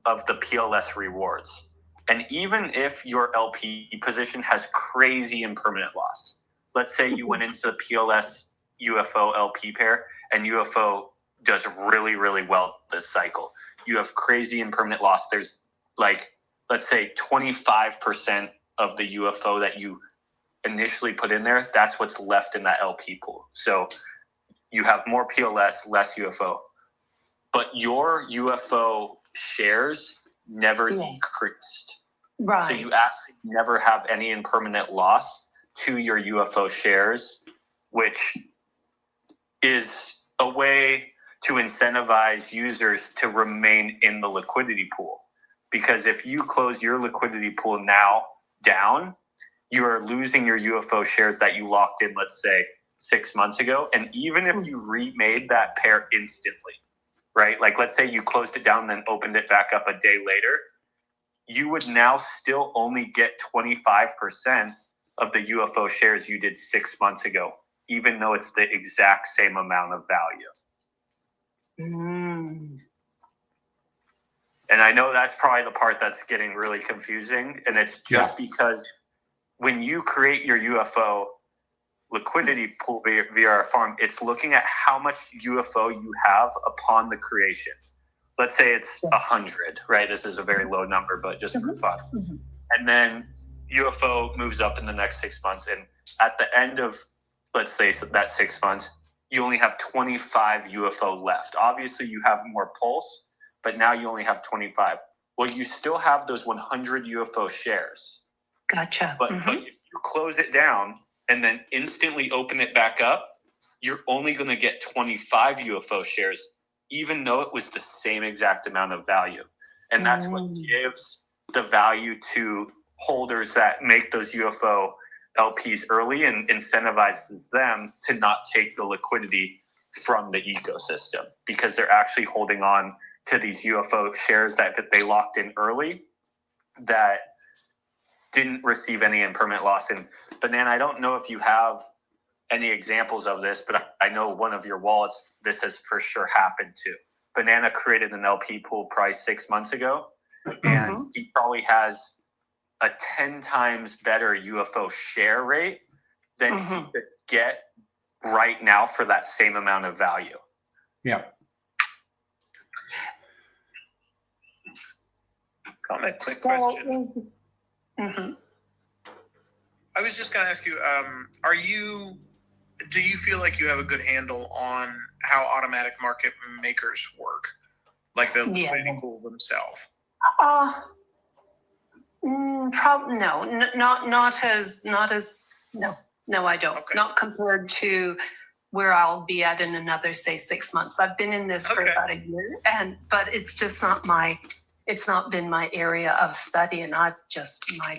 of the PLS rewards. And even if your LP position has crazy impermanent loss, let's say you went into the PLS UFO LP pair and UFO does really, really well this cycle. You have crazy impermanent loss. There's like, let's say 25% of the UFO that you initially put in there, that's what's left in that LP pool. So you have more PLS, less UFO. But your UFO shares never decreased. Right. So you actually never have any impermanent loss to your UFO shares, which is a way to incentivize users to remain in the liquidity pool. Because if you close your liquidity pool now down, you are losing your UFO shares that you locked in, let's say, 6 months ago. And even if you remade that pair instantly, right? Like let's say you closed it down, then opened it back up a day later, you would now still only get 25% of the UFO shares you did 6 months ago, even though it's the exact same amount of value. And I know that's probably the part that's getting really confusing. And it's just because when you create your UFO liquidity pool via our farm, it's looking at how much UFO you have upon the creation. Let's say it's 100, right? This is a very low number, but just for fun. And then UFO moves up in the next 6 months. And at the end of, let's say that 6 months, you only have 25 UFO left. Obviously, you have more pulse, but now you only have 25. Well, you still have those 100 UFO shares. Gotcha. But if you close it down and then instantly open it back up, you're only going to get 25 UFO shares, even though it was the same exact amount of value. And that's what gives the value to holders that make those UFO LPs early and incentivizes them to not take the liquidity from the ecosystem, because they're actually holding on to these UFO shares that they locked in early that didn't receive any impermanent loss. And Banana, I don't know if you have any examples of this, but I know one of your wallets, this has for sure happened to. Banana created an LP pool price 6 months ago, and he probably has a 10 times better UFO share rate than he could get right now for that same amount of value. Yeah. Comment, quick question. I was just going to ask you, do you feel like you have a good handle on how automatic market makers work? Like the liquidity pool themselves? No, no, I don't. Okay. Not compared to where I'll be at in another, say, 6 months. I've been in this for about a year, but it's just it's not been my area of study, and my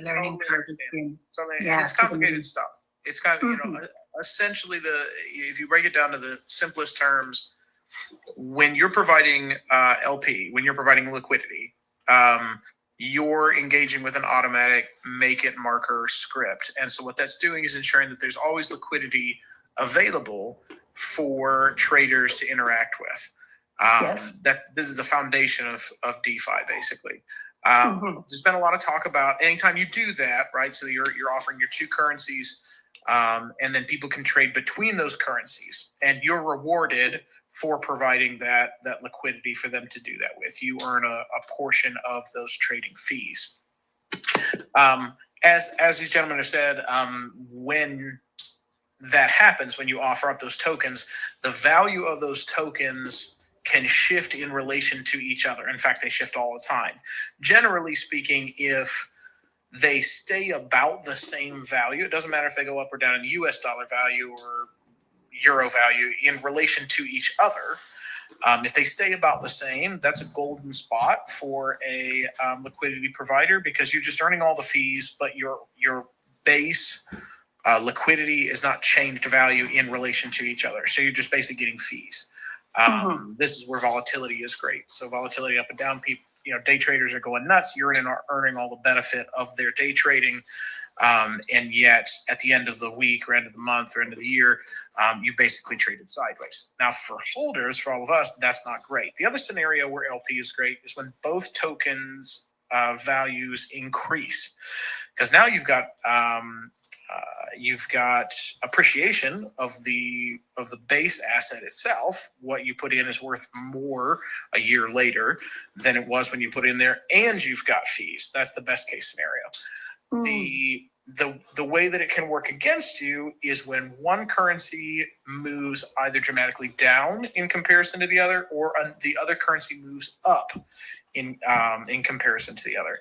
learning curve has been. It's complicated stuff. It's kind of, essentially if you break it down to the simplest terms, when you're providing LP, when you're providing liquidity, you're engaging with an automatic make it marker script. And so what that's doing is ensuring that there's always liquidity available for traders to interact with. This is the foundation of DeFi, basically. There's been a lot of talk about anytime you do that, right? So you're offering your two currencies, and then people can trade between those currencies, and you're rewarded for providing that liquidity for them to do that with. You earn a portion of those trading fees. As these gentlemen have said, when that happens, when you offer up those tokens, the value of those tokens can shift in relation to each other. In fact, they shift all the time. Generally speaking, if they stay about the same value, it doesn't matter if they go up or down in US dollar value or euro value in relation to each other. If they stay about the same, that's a golden spot for a liquidity provider, because you're just earning all the fees, but your base liquidity is not changed value in relation to each other. So you're just basically getting fees. This is where volatility is great. So volatility up and down, people, day traders are going nuts. You're earning all the benefit of their day trading. And yet at the end of the week or end of the month or end of the year, you basically traded sideways. Now for holders, for all of us, that's not great. The other scenario where LP is great is when both tokens values increase, because now you've got appreciation of the base asset itself. What you put in is worth more a year later than it was when you put in there, and you've got fees. That's the best case scenario. The way that it can work against you is when one currency moves either dramatically down in comparison to the other, or the other currency moves up in comparison to the other.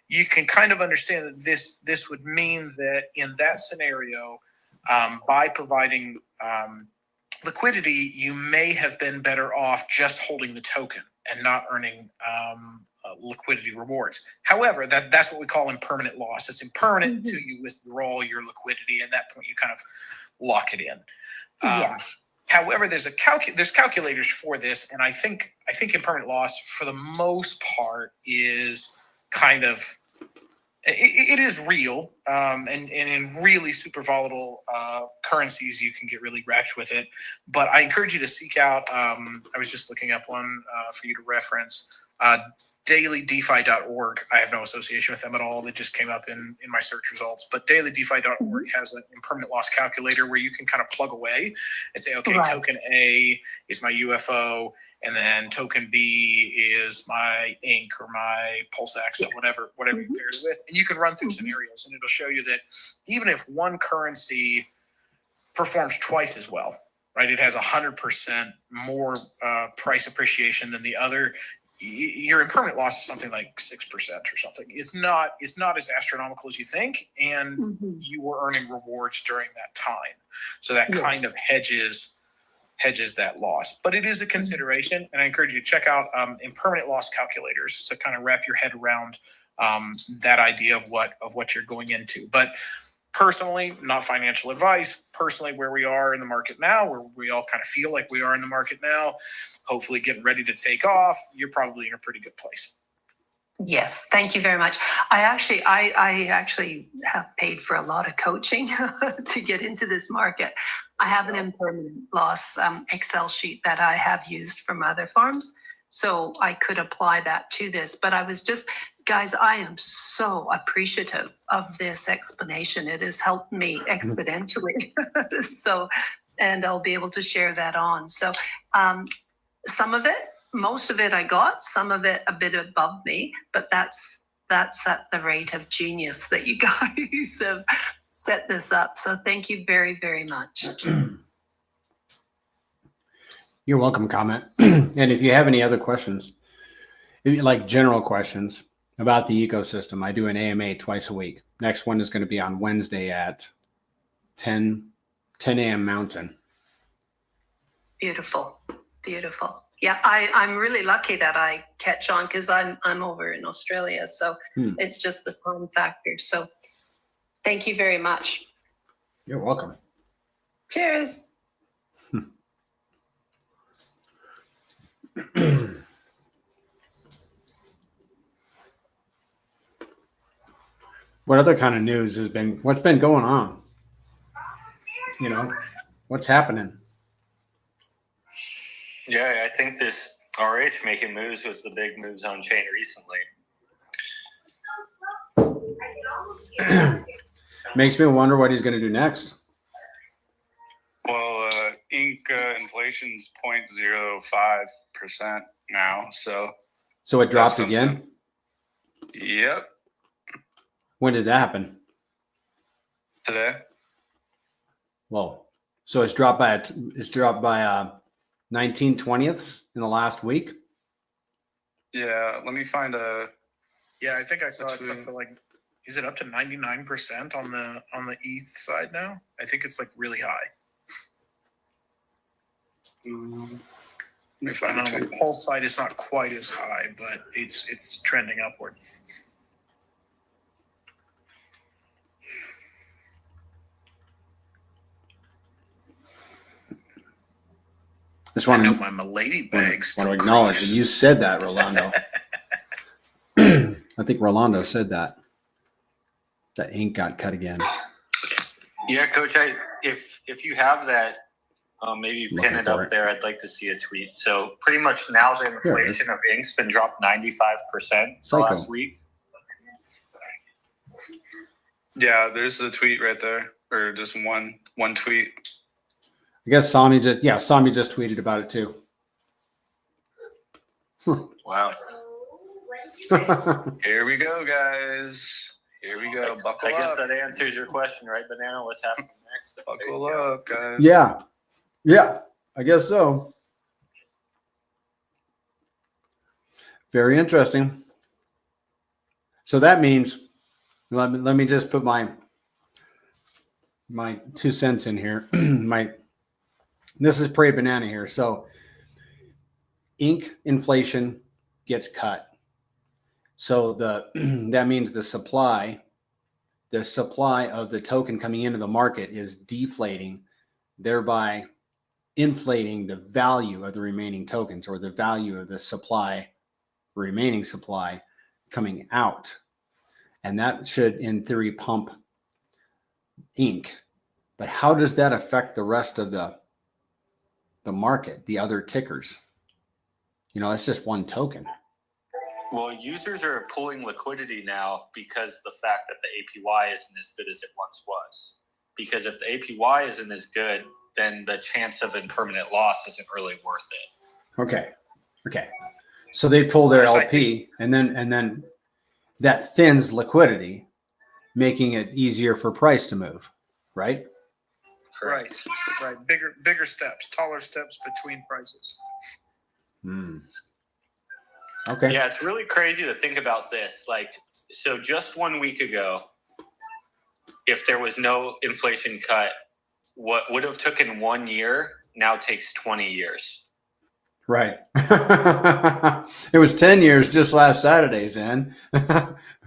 You can kind of understand that this would mean that in that scenario, by providing liquidity, you may have been better off just holding the token and not earning liquidity rewards. However, that's what we call impermanent loss. It's impermanent until you withdraw your liquidity. At that point, you kind of lock it in. Yes. However, there's calculators for this, and I think impermanent loss for the most part is kind of it is real, and in really super volatile currencies, you can get really wrecked with it. But I encourage you to seek out. I was just looking up one for you to reference. DailyDeFi.org. I have no association with them at all. That just came up in my search results. But DailyDeFi.org has an impermanent loss calculator where you can kind of plug away and say, okay, right, token A is my UFO, and then token B is my Inc. or my PulseX or whatever you paired it with. And you can run through scenarios, and it'll show you that even if one currency performs twice as well, right? It has 100% more price appreciation than the other. Your impermanent loss is something like 6% or something. It's not as astronomical as you think, and you were earning rewards during that time. So that kind of hedges that loss. But it is a consideration, and I encourage you to check out impermanent loss calculators to kind of wrap your head around that idea of what you're going into. But personally, not financial advice, personally where we are in the market now, where we all kind of feel like we are in the market now, hopefully getting ready to take off, you're probably in a pretty good place. Yes, thank you very much. I actually have paid for a lot of coaching to get into this market. I have an impermanent loss Excel sheet that I have used from other farms, so I could apply that to this. But I was just, guys, I am so appreciative of this explanation. It has helped me exponentially. So, and I'll be able to share that on. So some of it, most of it I got, some of it a bit above me, but that's at the rate of genius that you guys have set this up. So thank you very, very much. You're welcome, Comment. And if you have any other questions, like general questions about the ecosystem, I do an AMA twice a week. Next one is going to be on Wednesday at 10 a.m. Mountain. Beautiful. Beautiful. Yeah, I'm really lucky that I catch on because I'm over in Australia. So it's just the time factor. So thank you very much. You're welcome. Cheers. What other kind of news what's been going on? You know, what's happening? Yeah, I think this RH making moves was the big moves on chain recently. Makes me wonder what he's going to do next. Well, Inc. Inflation's 0.05% now, so it dropped again? Yep. When did that happen? Today. Whoa. So it's dropped by 19/20ths in the last week? Yeah, let me find a. Yeah, I think I saw it's up to like, is it up to 99% on the ETH side now? I think it's like really high. Let me find on the Pulse side, it's not quite as high, but it's trending upward. I know my Milady bags. Want to acknowledge that you said that, Rolando. I think Rolando said that. That ink got cut again. Yeah, Coach. If you have that, maybe pin it up there. I'd like to see a tweet. So pretty much now the inflation of ink's been dropped 95% last week. Yeah, there's a tweet right there, or just one tweet. I guess Sami just tweeted about it too. Wow. Here we go, guys. Here we go. Buckle I guess up. that answers your question, right, Banana? What's happening next? Buckle up, guys. Yeah, I guess so. Very interesting. So that means, let me just put my 2 cents in here. This is pre-banana here. So ink inflation gets cut. So that means the supply of the token coming into the market is deflating, thereby inflating the value of the remaining tokens, or the value of the remaining supply coming out. And that should, in theory, pump ink. But how does that affect the rest of the market, the other tickers? That's just one token. Well, users are pulling liquidity now because the fact that the APY isn't as good as it once was. Because if the APY isn't as good, then the chance of impermanent loss isn't really worth it. Okay. So they pull their LP, and then that thins liquidity, making it easier for price to move, right? Correct. Right. Bigger steps, taller steps between prices. Okay. Yeah, it's really crazy to think about this. So just 1 week ago, if there was no inflation cut, what would have taken 1 year now takes 20 years. Right. It was 10 years just last Saturday, Zen,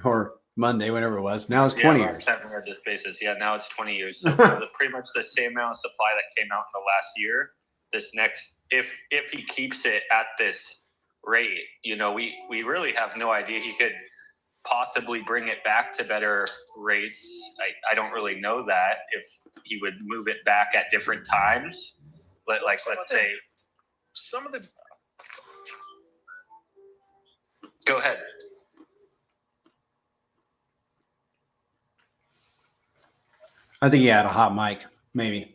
or Monday, whenever it was. Now it's 20 years. 7 year basis. Yeah, now it's 20 years. So pretty much the same amount of supply that came out in the last year. This next, if he keeps it at this rate, we really have no idea. He could possibly bring it back to better rates. I don't really know that, if he would move it back at different times. But let's say some of the. Go ahead. I think he had a hot mic, maybe.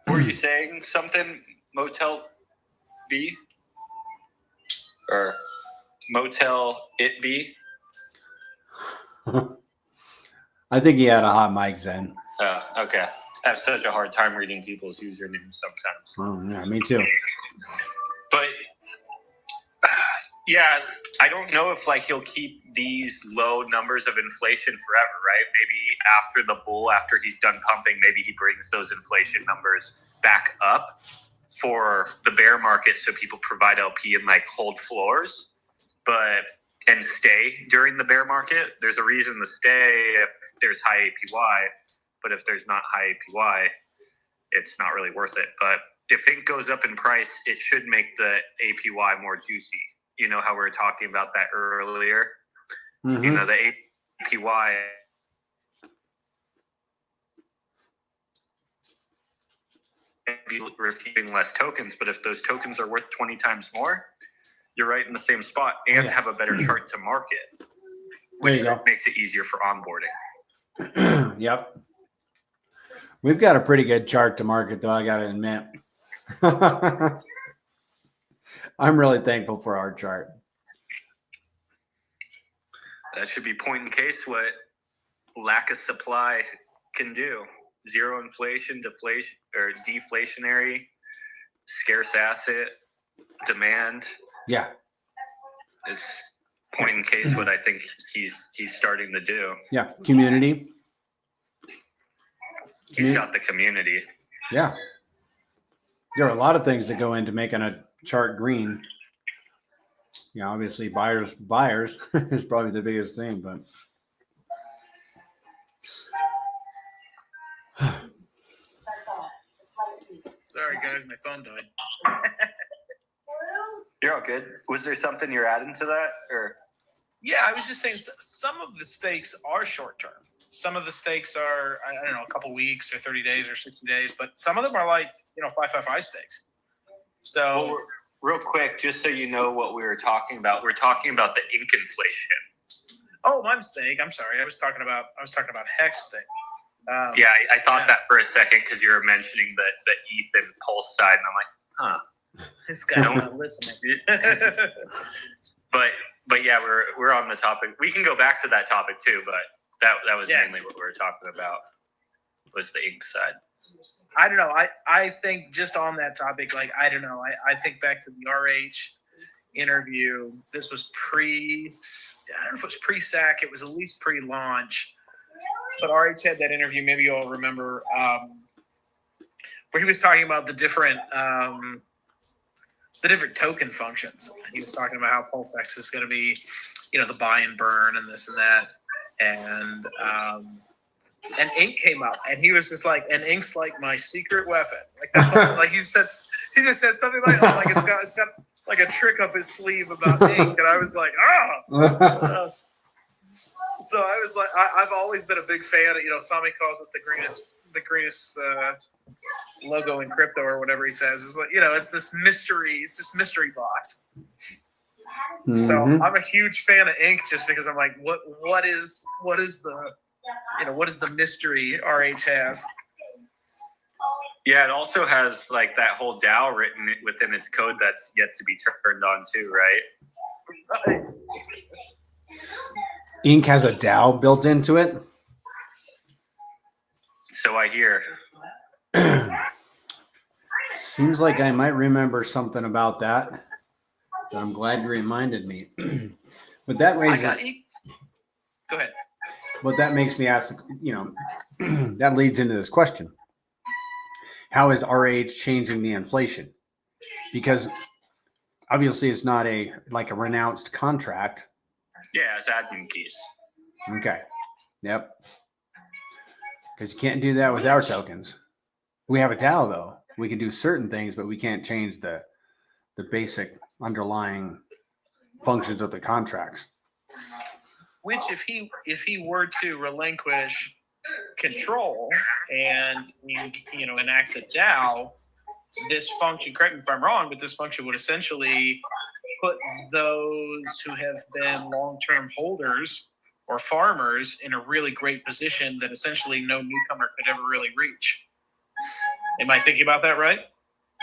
Were you saying something, Motel B? Or Motel It B? I think he had a hot mic, Zen. Oh, okay. I have such a hard time reading people's usernames sometimes. Oh, yeah, me too. But yeah, I don't know if he'll keep these low numbers of inflation forever, right? Maybe after the bull, after he's done pumping, maybe he brings those inflation numbers back up for the bear market, so people provide LP and hold floors, and stay during the bear market. There's a reason to stay if there's high APY, but if there's not high APY, it's not really worth it. But if ink goes up in price, it should make the APY more juicy. You know how we were talking about that earlier? Mm-hmm. The APY be receiving less tokens, but if those tokens are worth 20 times more, you're right in the same spot and have a better chart to market, which makes it easier for onboarding. Yep. We've got a pretty good chart to market, though, I got to admit. I'm really thankful for our chart. That should be point in case what lack of supply can do. Zero inflation, deflation, or deflationary, scarce asset, demand. Yeah. It's point in case what I think he's starting to do. Yeah. Community. He's got the community. Yeah. There are a lot of things that go into making a chart green. Yeah, obviously buyers is probably the biggest thing, but Sorry, guys, my phone died. You're all good. Was there something you're adding to that, or? Yeah, I was just saying some of the stakes are short term. Some of the stakes are, I don't know, a couple weeks or 30 days or 60 days, but some of them are 555 stakes. So Well, real quick, just so you know what we were talking about, we're talking about the ink inflation. oh, my mistake. I'm sorry. I was talking about hex thing. Yeah, I thought Yeah. that for a second because you were mentioning the ETH and Pulse side, and I'm like, huh. This guy's not listening. But yeah, we're on the topic. We can go back to that topic too, but that was Yeah. mainly what we were talking about, was the ink side. I don't know. I think just on that topic, like, I don't know. I think back to the RH interview. This was I don't know if it was pre-SAC. It was at least pre-launch. But RH had that interview. Maybe you all remember where he was talking about the different token functions. He was talking about how PulseX is going to be, the buy and burn and this and that. And ink came up, and he was just like, "And ink's like my secret weapon." Like, that's like he just said something like it's got like a trick up his sleeve about ink, and I was like, oh. So I was like, I've always been a big fan of, Sami calls it the greenest logo in crypto or whatever he says. It's like, it's this mystery box. Mhm. So I'm a huge fan of ink just because I'm like, what is the mystery RH has? Yeah, it also has like that whole DAO written within its code that's yet to be turned on too, right? Ink has a DAO built into it. So I hear. Seems like I might remember something about that. But I'm glad you reminded me. But that raises. Go ahead. But that makes me ask. That leads into this question: how is RH changing the inflation? Because obviously, it's not a renounced contract. Yeah, it's admin keys. Okay. Yep. Because you can't do that with our tokens. We have a DAO though. We can do certain things, but we can't change the basic underlying functions of the contracts. Which, if he were to relinquish control and enact a DAO, this function, correct me if I'm wrong, but this function would essentially put those who have been long-term holders or farmers in a really great position that essentially no newcomer could ever really reach. Am I thinking about that right?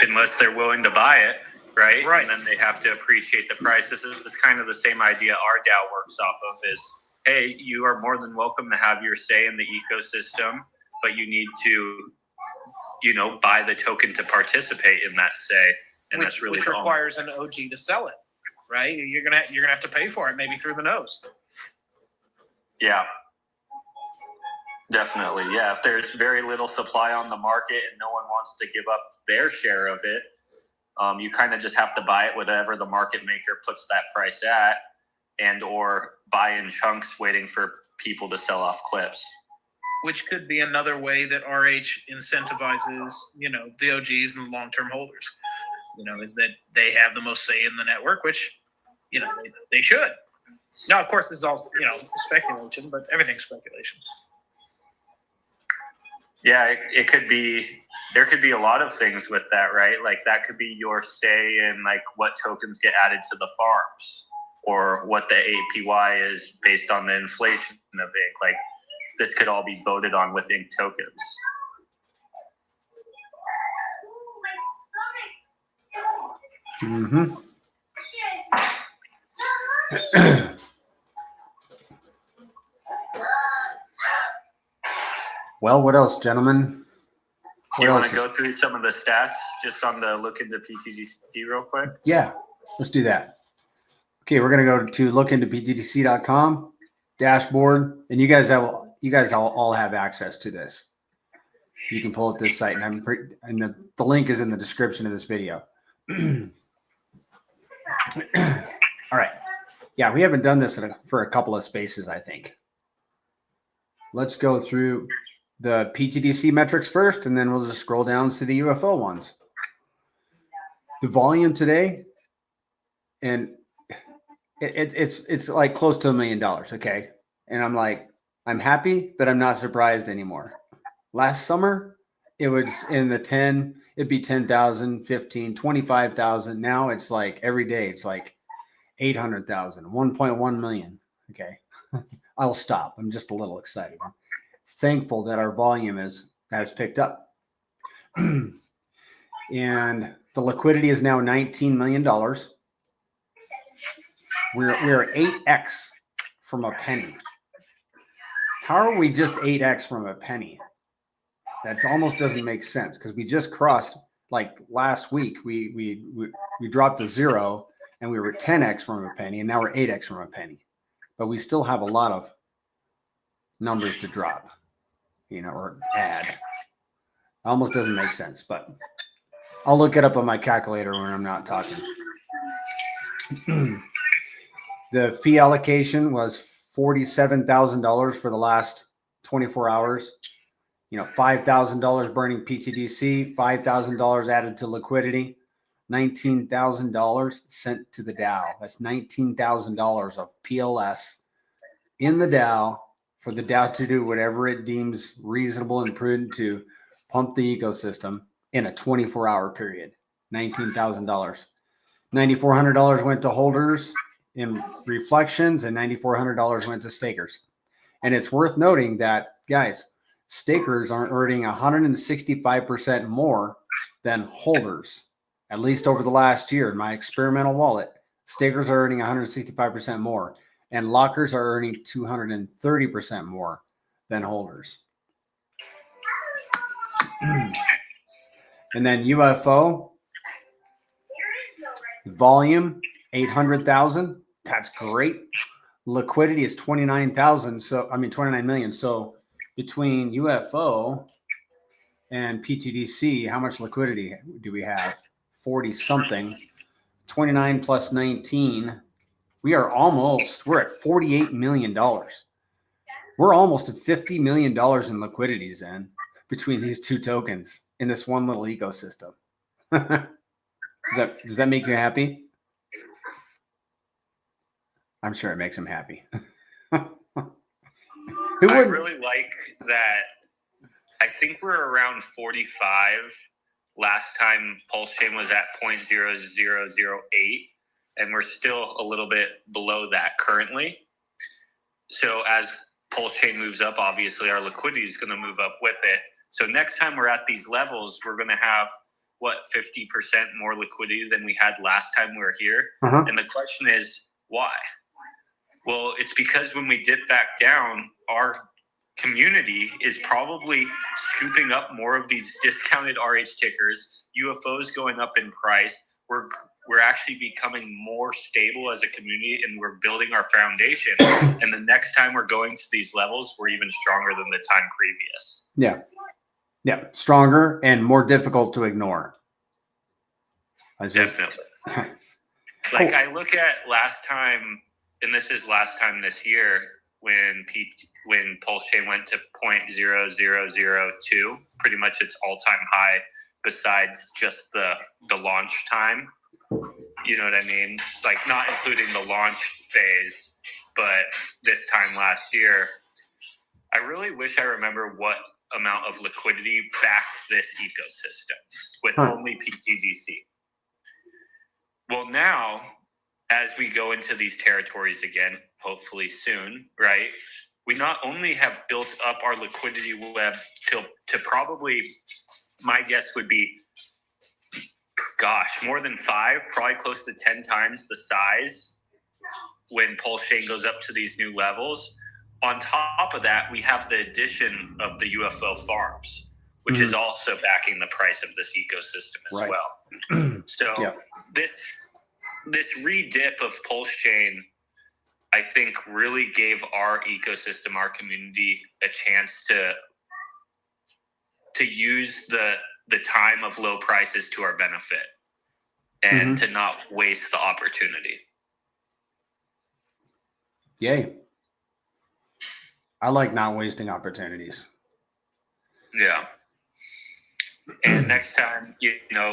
Unless they're willing to buy it, right? Right. And then they have to appreciate the price. This is kind of the same idea our DAO works off of is, hey, you are more than welcome to have your say in the ecosystem, but you need to, buy the token to participate in that say. And that's really which requires an OG to sell it, right? You're gonna have to pay for it, maybe through the nose. Yeah. Definitely. Yeah. If there's very little supply on the market and no one wants to give up their share of it, you kind of just have to buy it whatever the market maker puts that price at, and or buy in chunks waiting for people to sell off clips. Which could be another way that RH incentivizes, the OGs and the long-term holders. Is that they have the most say in the network, which, they should. Now, of course, this is all, speculation, but everything's speculation. Yeah, it could be. There could be a lot of things with that, right? Like that could be your say in like what tokens get added to the farms, or what the APY is based on the inflation of ink. Like this could all be voted on with ink tokens. Mm-hmm. Well, what else, gentlemen? Do you want to go through some of the stats just on the look into pTGC real quick? Yeah, let's do that. Okay, we're gonna go to lookintoptgc.com dashboard, and you guys all have access to this. You can pull up this site, and the link is in the description of this video. All right. Yeah, we haven't done this for a couple of spaces, I think. Let's go through the pTGC metrics first, and then we'll just scroll down to the UFO ones. The volume today, and it's like close to $1 million, okay? And I'm happy, but I'm not surprised anymore. Last summer, it was in the 10, it'd be 10,000, 15, 25,000. Now it's like every day it's like 800,000, 1.1 million. Okay. I'll stop. I'm just a little excited. I'm thankful that our volume has picked up. And the liquidity is now $19 million. We're 8x from a penny. How are we just 8x from a penny? That almost doesn't make sense because we just crossed, like last week, we dropped to 0 and we were 10x from a penny, and now we're 8x from a penny. But we still have a lot of numbers to drop, or add. Almost doesn't make sense, but I'll look it up on my calculator when I'm not talking. The fee allocation was $47,000 for the last 24 hours. $5,000 burning pTGC, $5,000 added to liquidity, $19,000 sent to the Dow. That's $19,000 of PLS in the Dow for the Dow to do whatever it deems reasonable and prudent to pump the ecosystem in a 24-hour period. $19,000. $9,400 went to holders in reflections, and $9,400 went to stakers. And it's worth noting that, guys, stakers are earning 165% more than holders, at least over the last year. In my experimental wallet, stakers are earning 165% more, and lockers are earning 230% more than holders. And then UFO volume 800,000. That's great. Liquidity is 29,000. 29 million. So between UFO and pTGC, how much liquidity do we have? 40 something. 29 plus 19. We're at $48 million. We're almost at $50 million in liquidity, Zen, between these two tokens in this one little ecosystem. Does that make you happy? I'm sure it makes him happy. I really like that. I think we're around 45. Last time PulseChain was at 0.0008, and we're still a little bit below that currently. So as PulseChain moves up, obviously our liquidity is going to move up with it. So next time we're at these levels, we're going to have 50% more liquidity than we had last time we were here. Uh-huh. And the question is, why? Well, it's because when we dip back down, our community is probably scooping up more of these discounted RH tickers, UFOs going up in price. We're actually becoming more stable as a community, and we're building our foundation. And the next time we're going to these levels, we're even stronger than the time previous. Yeah, stronger and more difficult to ignore. Definitely. I look at last time, and this is last time this year, when PulseChain went to 0.0002, pretty much its all-time high, besides just the launch time. You know what I mean? Like, not including the launch phase, but this time last year, I really wish I remember what amount of liquidity backed this ecosystem with only pTGC. Well, now, as we go into these territories again, hopefully soon, right? We not only have built up our liquidity web to probably, my guess would be, more than 5, probably close to 10 times the size when PulseChain goes up to these new levels. On top of that, we have the addition of the UFO farms, which is also backing the price of this ecosystem as well. So this re-dip of PulseChain, I think, really gave our ecosystem, our community, a chance to use the time of low prices to our benefit and to not waste the opportunity. Yay. I like not wasting opportunities. Yeah. And next time,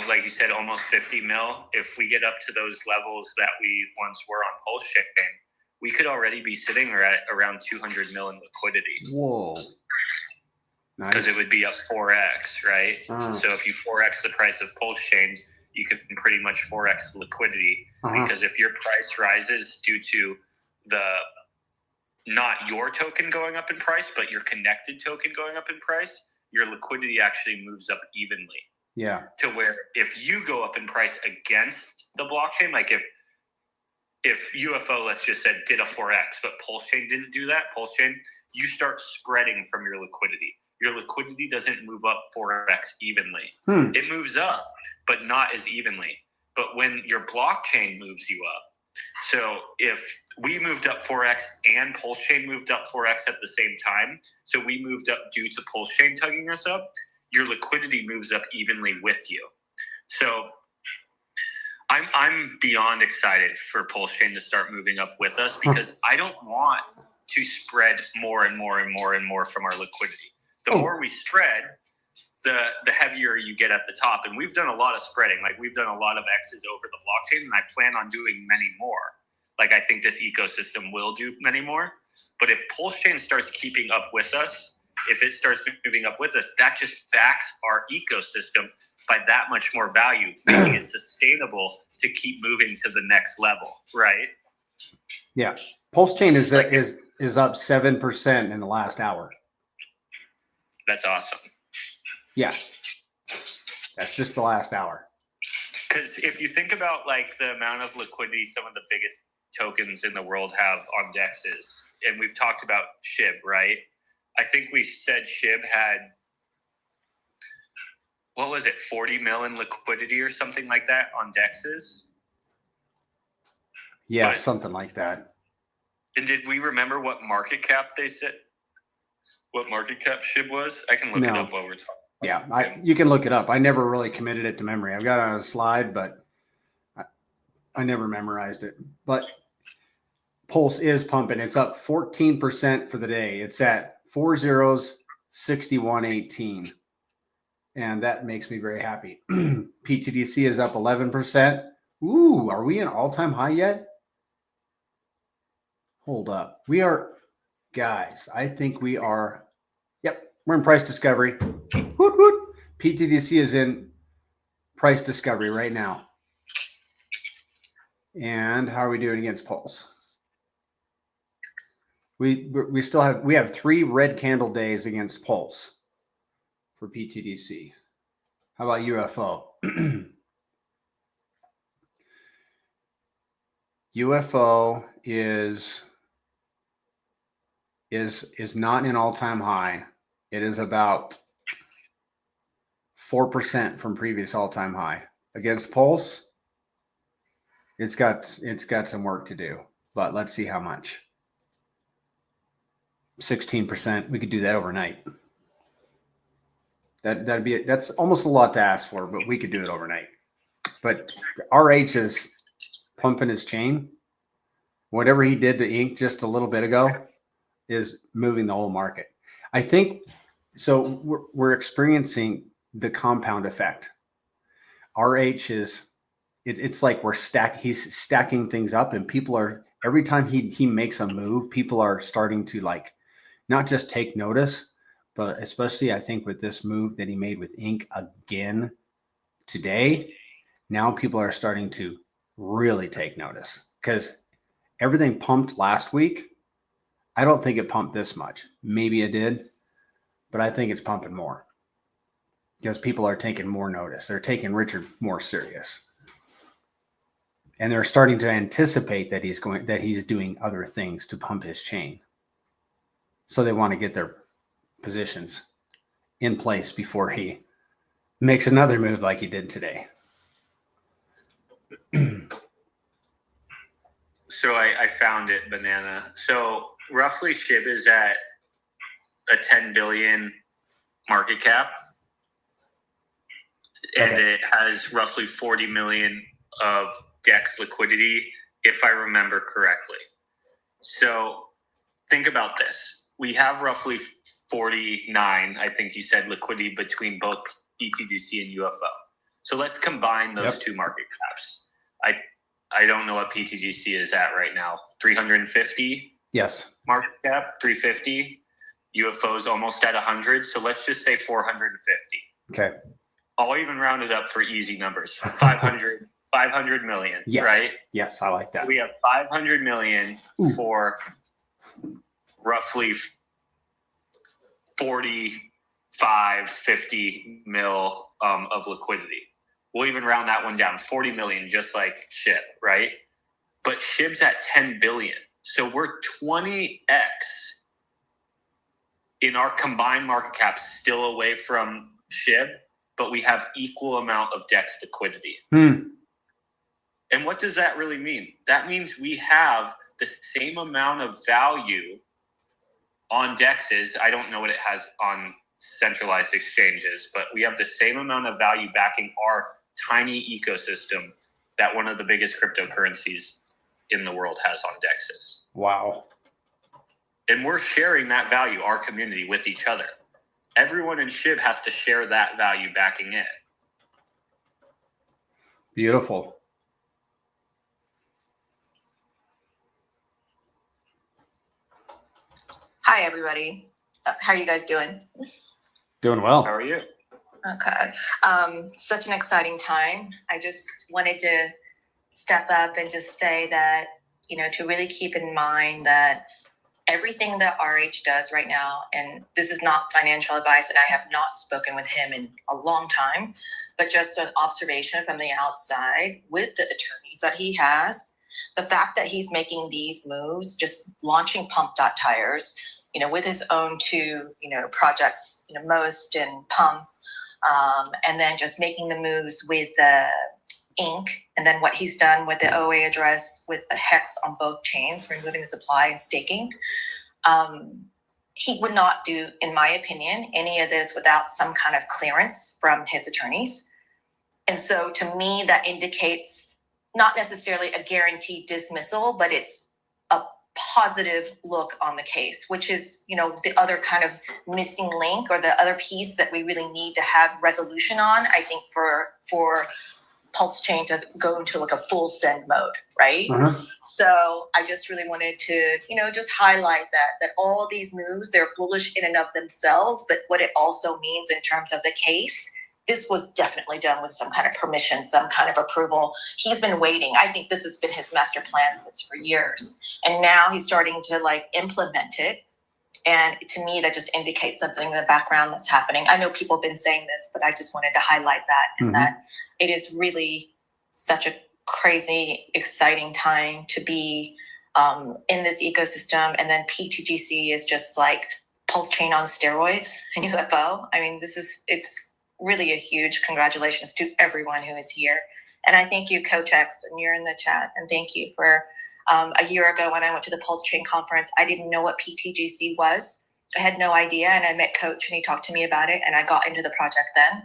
like you said, almost 50 mil, if we get up to those levels that we once were on PulseChain, we could already be sitting at around 200 mil in liquidity. Whoa. because it would be up 4x, right? So if you 4x the price of PulseChain, you can pretty much 4x liquidity, because if your price rises due to not your token going up in price, but your connected token going up in price, your liquidity actually moves up evenly. Yeah. To where if you go up in price against the blockchain, like if UFO, let's just say, did a 4x, but PulseChain didn't do that, PulseChain, you start spreading from your liquidity. Your liquidity doesn't move up 4x evenly. It moves up, but not as evenly. But when your blockchain moves you up, so if we moved up 4x and PulseChain moved up 4x at the same time, so we moved up due to PulseChain tugging us up, your liquidity moves up evenly with you. So I'm beyond excited for PulseChain to start moving up with us, because I don't want to spread more and more and more and more from our liquidity. The more we spread, the heavier you get at the top. And we've done a lot of spreading. Like, we've done a lot of X's over the blockchain, and I plan on doing many more. Like, I think this ecosystem will do many more. But if PulseChain starts keeping up with us, if it starts moving up with us, that just backs our ecosystem by that much more value, making it sustainable to keep moving to the next level, right? Yeah. PulseChain is up 7% in the last hour. That's awesome. Yeah. That's just the last hour. Because if you think about like the amount of liquidity some of the biggest tokens in the world have on dexes, and we've talked about SHIB, right? I think we said SHIB had, what was it, 40 mil in liquidity or something like that on dexes? Yeah, something like that. And did we remember what market cap they said? What market cap SHIB was? I can look it up while we're talking. Yeah, you can look it up. I never really committed it to memory. I've got it on a slide, but I never memorized it. But Pulse is pumping. It's up 14% for the day. It's at 4061.18. And that makes me very happy. pTGC is up 11%. Ooh, are we in all-time high yet? Hold up. We are, guys, I think we are, yep, we're in price discovery. Woot, woot. pTGC is in price discovery right now. And how are we doing against Pulse? We have 3 red candle days against Pulse for pTGC. How about UFO? UFO is not an all-time high. It is about 4% from previous all-time high. Against Pulse, it's got some work to do, but let's see how much. 16%. We could do that overnight. That's almost a lot to ask for, but we could do it overnight. But RH is pumping his chain. Whatever he did to Ink just a little bit ago is moving the whole market. I think so. We're experiencing the compound effect. RH is it's like he's stacking things up, and people are, every time he makes a move, people are starting to like not just take notice, but especially I think with this move that he made with Ink again today, now people are starting to really take notice, because everything pumped last week. I don't think it pumped this much. Maybe it did, but I think it's pumping more because people are taking more notice. They're taking Richard more serious, and they're starting to anticipate that he's doing other things to pump his chain. So they want to get their positions in place before he makes another move like he did today. So I found it, Banana. So roughly SHIB is at a 10 billion market cap. And it has roughly 40 million of DEX liquidity, if I remember correctly. So think about this. We have roughly 49, I think you said, liquidity between both pTGC and UFO. So let's combine those two market caps. I don't know what pTGC is at right now. 350? Yes. Market cap, 350. UFO's almost at 100. So let's just say 450. Okay. I'll even round it up for easy numbers. 500 million, Yes. right? Yes, I like that. We have 500 million for roughly 45, 50 mil of liquidity. We'll even round that one down, 40 million, just like SHIB, right? But SHIB's at 10 billion. So we're 20x in our combined market cap, still away from SHIB, but we have equal amount of DEX liquidity. And what does that really mean? That means we have the same amount of value on DEXs. I don't know what it has on centralized exchanges, but we have the same amount of value backing our tiny ecosystem that one of the biggest cryptocurrencies in the world has on DEXs. Wow. And we're sharing that value, our community, with each other. Everyone in SHIB has to share that value backing it. Beautiful. Hi, everybody. How are you guys doing? Doing well. How are you? Okay. Such an exciting time. I just wanted to step up and just say that, to really keep in mind that everything that RH does right now, and this is not financial advice, and I have not spoken with him in a long time, but just an observation from the outside with the attorneys that he has, the fact that he's making these moves, just launching Pump.Tires, with his own two, projects, Most and Pump, and then just making the moves with the Inc. And then what he's done with the OA address with the hex on both chains, removing the supply and staking. He would not do, in my opinion, any of this without some kind of clearance from his attorneys. And so to me, that indicates not necessarily a guaranteed dismissal, but it's a positive look on the case, which is, the other kind of missing link or the other piece that we really need to have resolution on, I think, for PulseChain to go into like a full send mode, right? So I just really wanted to, just highlight that all these moves, they're bullish in and of themselves, but what it also means in terms of the case, this was definitely done with some kind of permission, some kind of approval. He's been waiting. I think this has been his master plan since for years. And now he's starting to implement it. And to me, that just indicates something in the background that's happening. I know people have been saying this, but I just wanted to highlight that, and that it is really such a crazy, exciting time to be in this ecosystem. And then pTGC is just like PulseChain on steroids and UFO. I mean, it's really a huge congratulations to everyone who is here. And I thank you, Coach X, and you're in the chat. And thank you for a year ago when I went to the PulseChain conference, I didn't know what pTGC was. I had no idea. And I met Coach and he talked to me about it. And I got into the project then.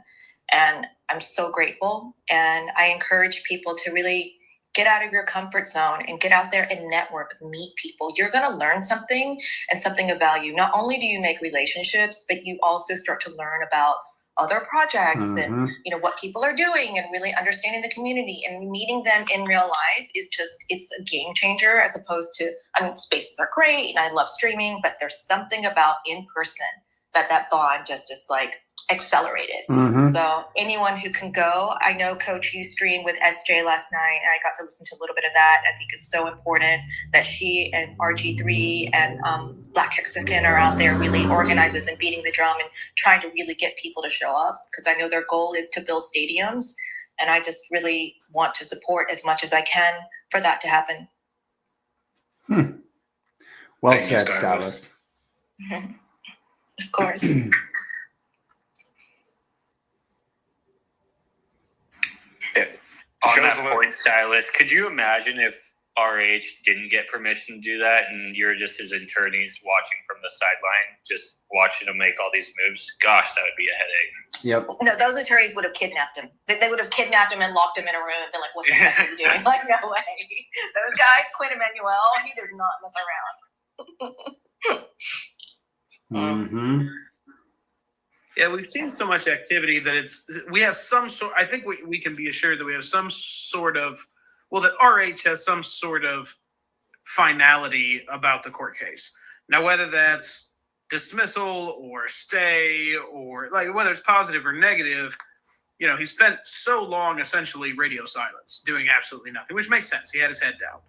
And I'm so grateful. And I encourage people to really get out of your comfort zone and get out there and network, meet people. You're going to learn something and something of value. Not only do you make relationships, but you also start to learn about other projects and what people are doing, and really understanding the community and meeting them in real life is just, it's a game changer, as opposed to, spaces are great and I love streaming, but there's something about in person that bond just is accelerated. So anyone who can go, I know Coach, you streamed with SJ last night and I got to listen to a little bit of that. I think it's so important that she and RG3 and Black Hexagon are out there really organizes and beating the drum and trying to really get people to show up, because I know their goal is to build stadiums, and I just really want to support as much as I can for that to happen. Well said, Stylist. Of course. On that point, Stylist, could you imagine if RH didn't get permission to do that and you're just his attorneys watching from the sideline, just watching him make all these moves? Gosh, that would be a headache. Yep. No, those attorneys would have kidnapped him. They would have kidnapped him and locked him in a room and been like, what the heck are you doing? No way. Those guys, Quinn Emanuel, he does not mess around. Yeah, we've seen so much activity that we have some sort, I think we can be assured that we have some sort of, that RH has some sort of finality about the court case. Now, whether that's dismissal or stay, or like whether it's positive or negative, you know, he spent so long essentially radio silence, doing absolutely nothing, which makes sense. He had his head down.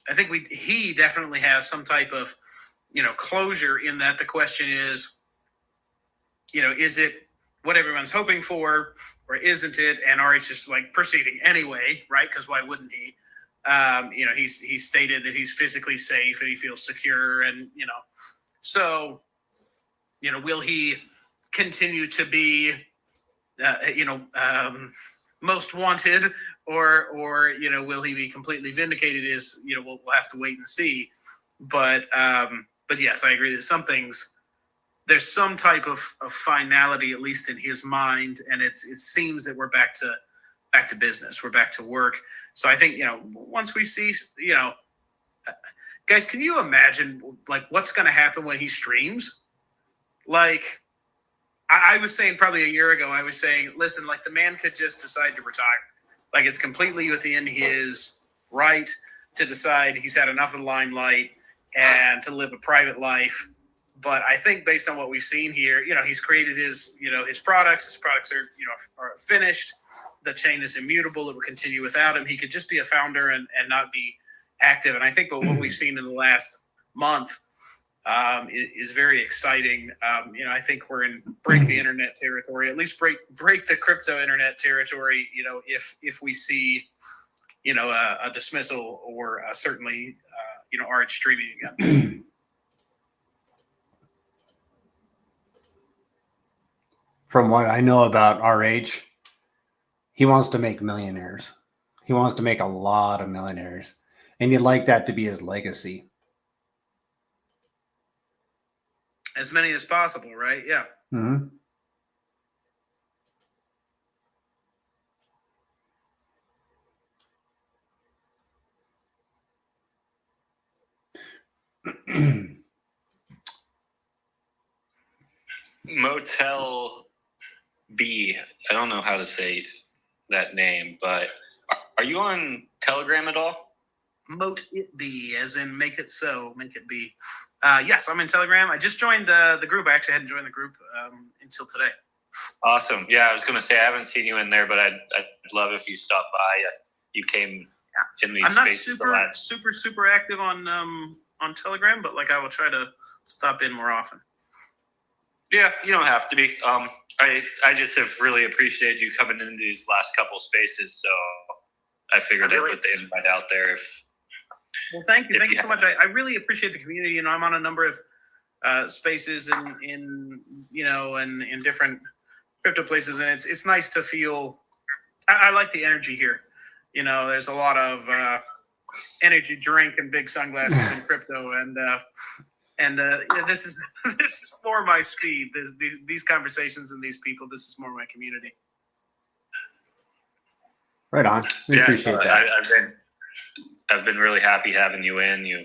I think he definitely has some type of, you know, closure in that. The question is, you know, is it what everyone's hoping for, or isn't it? And RH just like proceeding anyway, right? Because why wouldn't he? You know, he's stated that he's physically safe and he feels secure, and you know, so you know, will he continue to be, most wanted, or you know, will he be completely vindicated? Is, you know, we'll have to wait and see. But yes, I agree that some things, there's some type of finality, at least in his mind, and it seems that we're back to business. We're back to work. So I think, you know, once we see, you know, guys, can you imagine like what's going to happen when he streams? Like, I was saying probably a year ago, I was saying, listen, like the man could just decide to retire. Like it's completely within his right to decide he's had enough of the limelight and to live a private life. But I think based on what we've seen here, you know, he's created his, you know, his products. His products are, you know, are finished. The chain is immutable. It will continue without him. He could just be a founder and not be active. And I think what we've seen in the last month is very exciting. You know, I think we're in break the internet territory, at least break the crypto internet territory. You know, if we see, you know, a dismissal or certainly, you know, RH streaming again. From what I know about RH, he wants to make millionaires. He wants to make a lot of millionaires. And you'd like that to be his legacy. As many as possible, right? Yeah. Mm-hmm. Motel B. I don't know how to say that name, but are you on Telegram at all? Mote it be, as in make it so, make it be. Yes, I'm in Telegram. I just joined the group. I actually hadn't joined the group until today. Awesome. Yeah, I was going to say I haven't seen you in there, but I'd love if you stopped by. You came in these I'm not spaces super active on Telegram, but like I will try to stop in more often. Yeah, you don't have to be. I just have really appreciated you coming into these last couple spaces, so I figured I'd put the invite out there. Well, thank you so much. I really appreciate the community. You know, I'm on a number of spaces in you know, and in different crypto places, and it's nice to feel. I like the energy here. You know, there's a lot of energy drink and big sunglasses in crypto, and this is more my speed. These conversations and these people. This is more my community. Right on. We appreciate that. I've been really happy having you in. You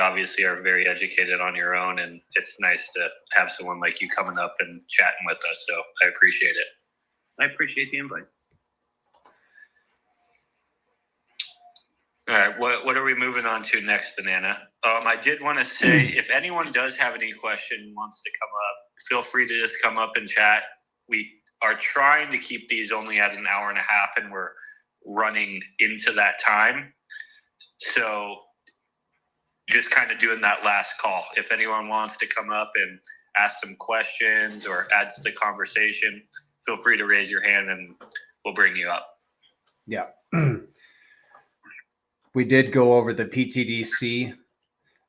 obviously are very educated on your own, and it's nice to have someone like you coming up and chatting with us. So I appreciate it. I appreciate the invite. All right, what are we moving on to next, Banana? I did want to say, if anyone does have any question, wants to come up, feel free to just come up and chat. We are trying to keep these only at an hour and a half, and we're running into that time. So just kind of doing that last call. If anyone wants to come up and ask some questions or add to the conversation, feel free to raise your hand and we'll bring you up. Yeah. We did go over the pTGC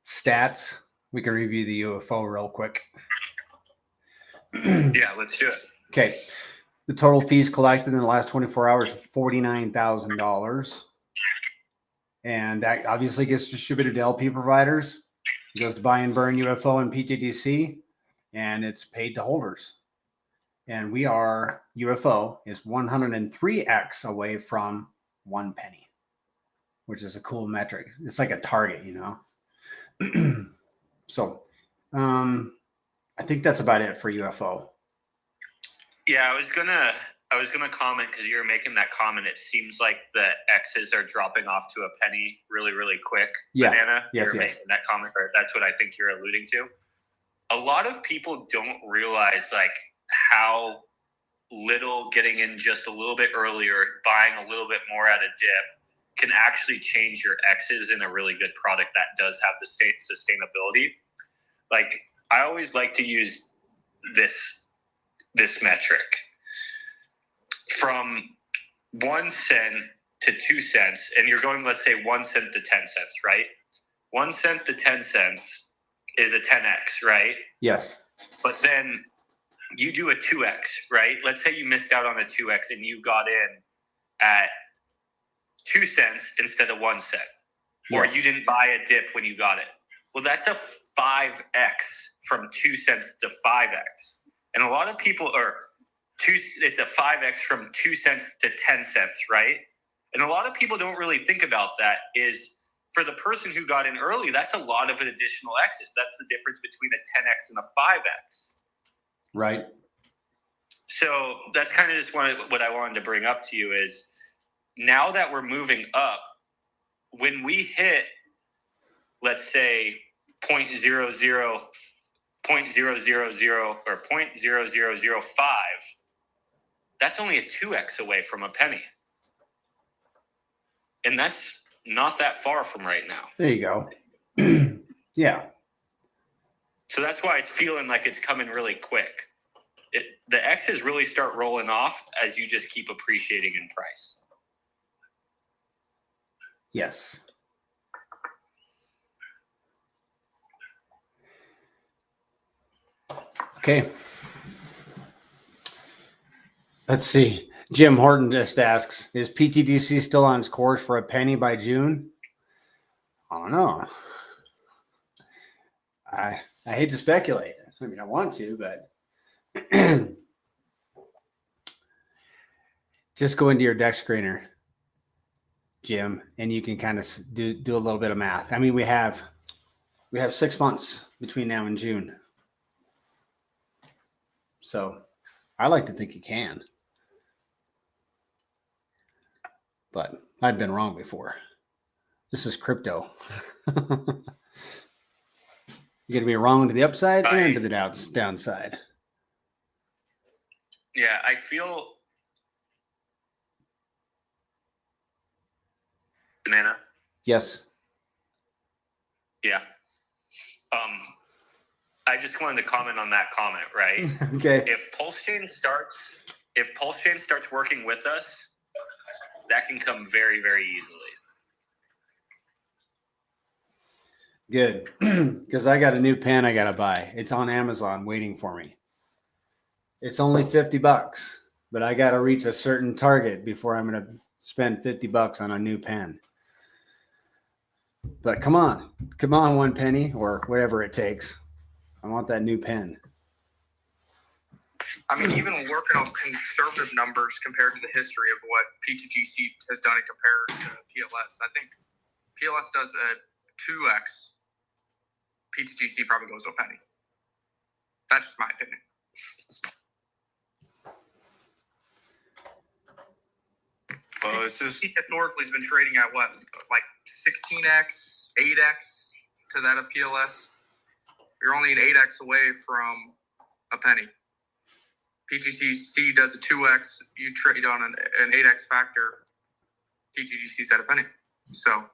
stats. We can review the UFO real quick. Yeah, let's do it. Okay. The total fees collected in the last 24 hours, $49,000. And that obviously gets distributed to LP providers. It goes to buy and burn UFO and pTGC, and it's paid to holders. And UFO is 103x away from 1 penny, which is a cool metric. It's like a target, you know? So I think that's about it for UFO. Yeah, I was gonna I was going to comment because you were making that comment. It seems like the X's are dropping off to a penny really, really quick. Yeah. Banana. Yes, You're yes. making that comment. Or that's what I think you're alluding to. A lot of people don't realize like how little getting in just a little bit earlier, buying a little bit more at a dip can actually change your X's in a really good product that does have the sustainability. Like I always like to use this metric. From 1 cent to 2 cents, and you're going, let's say 1 cent to 10 cents, right? 1 cent to 10 cents is a 10x, right? Yes. But then you do a 2x, right? Let's say you missed out on a 2x and you got in at 2 cents instead of 1 cent, or Yes. you didn't buy a dip when you got it. Well, that's a 5x from 2 cents to 5x, and a lot of people are. It's a 5x from 2 cents to 10 cents, right? And a lot of people don't really think about that. Is for the person who got in early, that's a lot of an additional X's. That's the difference between a 10x and a 5x. Right. So that's kind of just what I wanted to bring up to you is now that we're moving up, when we hit, let's say 0.00 or 0.0005, that's only a 2x away from a penny. And that's not that far from right now. There you go. Yeah. So that's why it's feeling like it's coming really quick. The X's really start rolling off as you just keep appreciating in price. Yes. Okay. Let's see. Jim Horton just asks, is pTGC still on its course for a penny by June? I don't know. I hate to speculate. I mean, I want to, but just go into your deck screener, Jim, and you can kind of do a little bit of math. I mean, we have 6 months between now and June. So I like to think you can. But I've been wrong before. This is crypto. You're going to be wrong to the upside and to the downside. Yeah, I feel... Banana? Yes. Yeah. I just wanted to comment on that comment, right? Okay. If PulseChain starts working with us, that can come very, very easily. Good. Because I got a new pen I got to buy. It's on Amazon waiting for me. It's only $50, but I got to reach a certain target before I'm going to spend $50 on a new pen. But come on, 1 penny or whatever it takes. I want that new pen. I mean, even working on conservative numbers compared to the history of what pTGC has done and compared to PLS, I think PLS does a 2x. pTGC probably goes to a penny. That's just my opinion. Well, it's just Historically has been trading at what, like 16x, 8x to that of PLS. You're only an 8x away from a penny. pTGC does a 2x. You trade on an 8x factor. pTGC's at a penny. So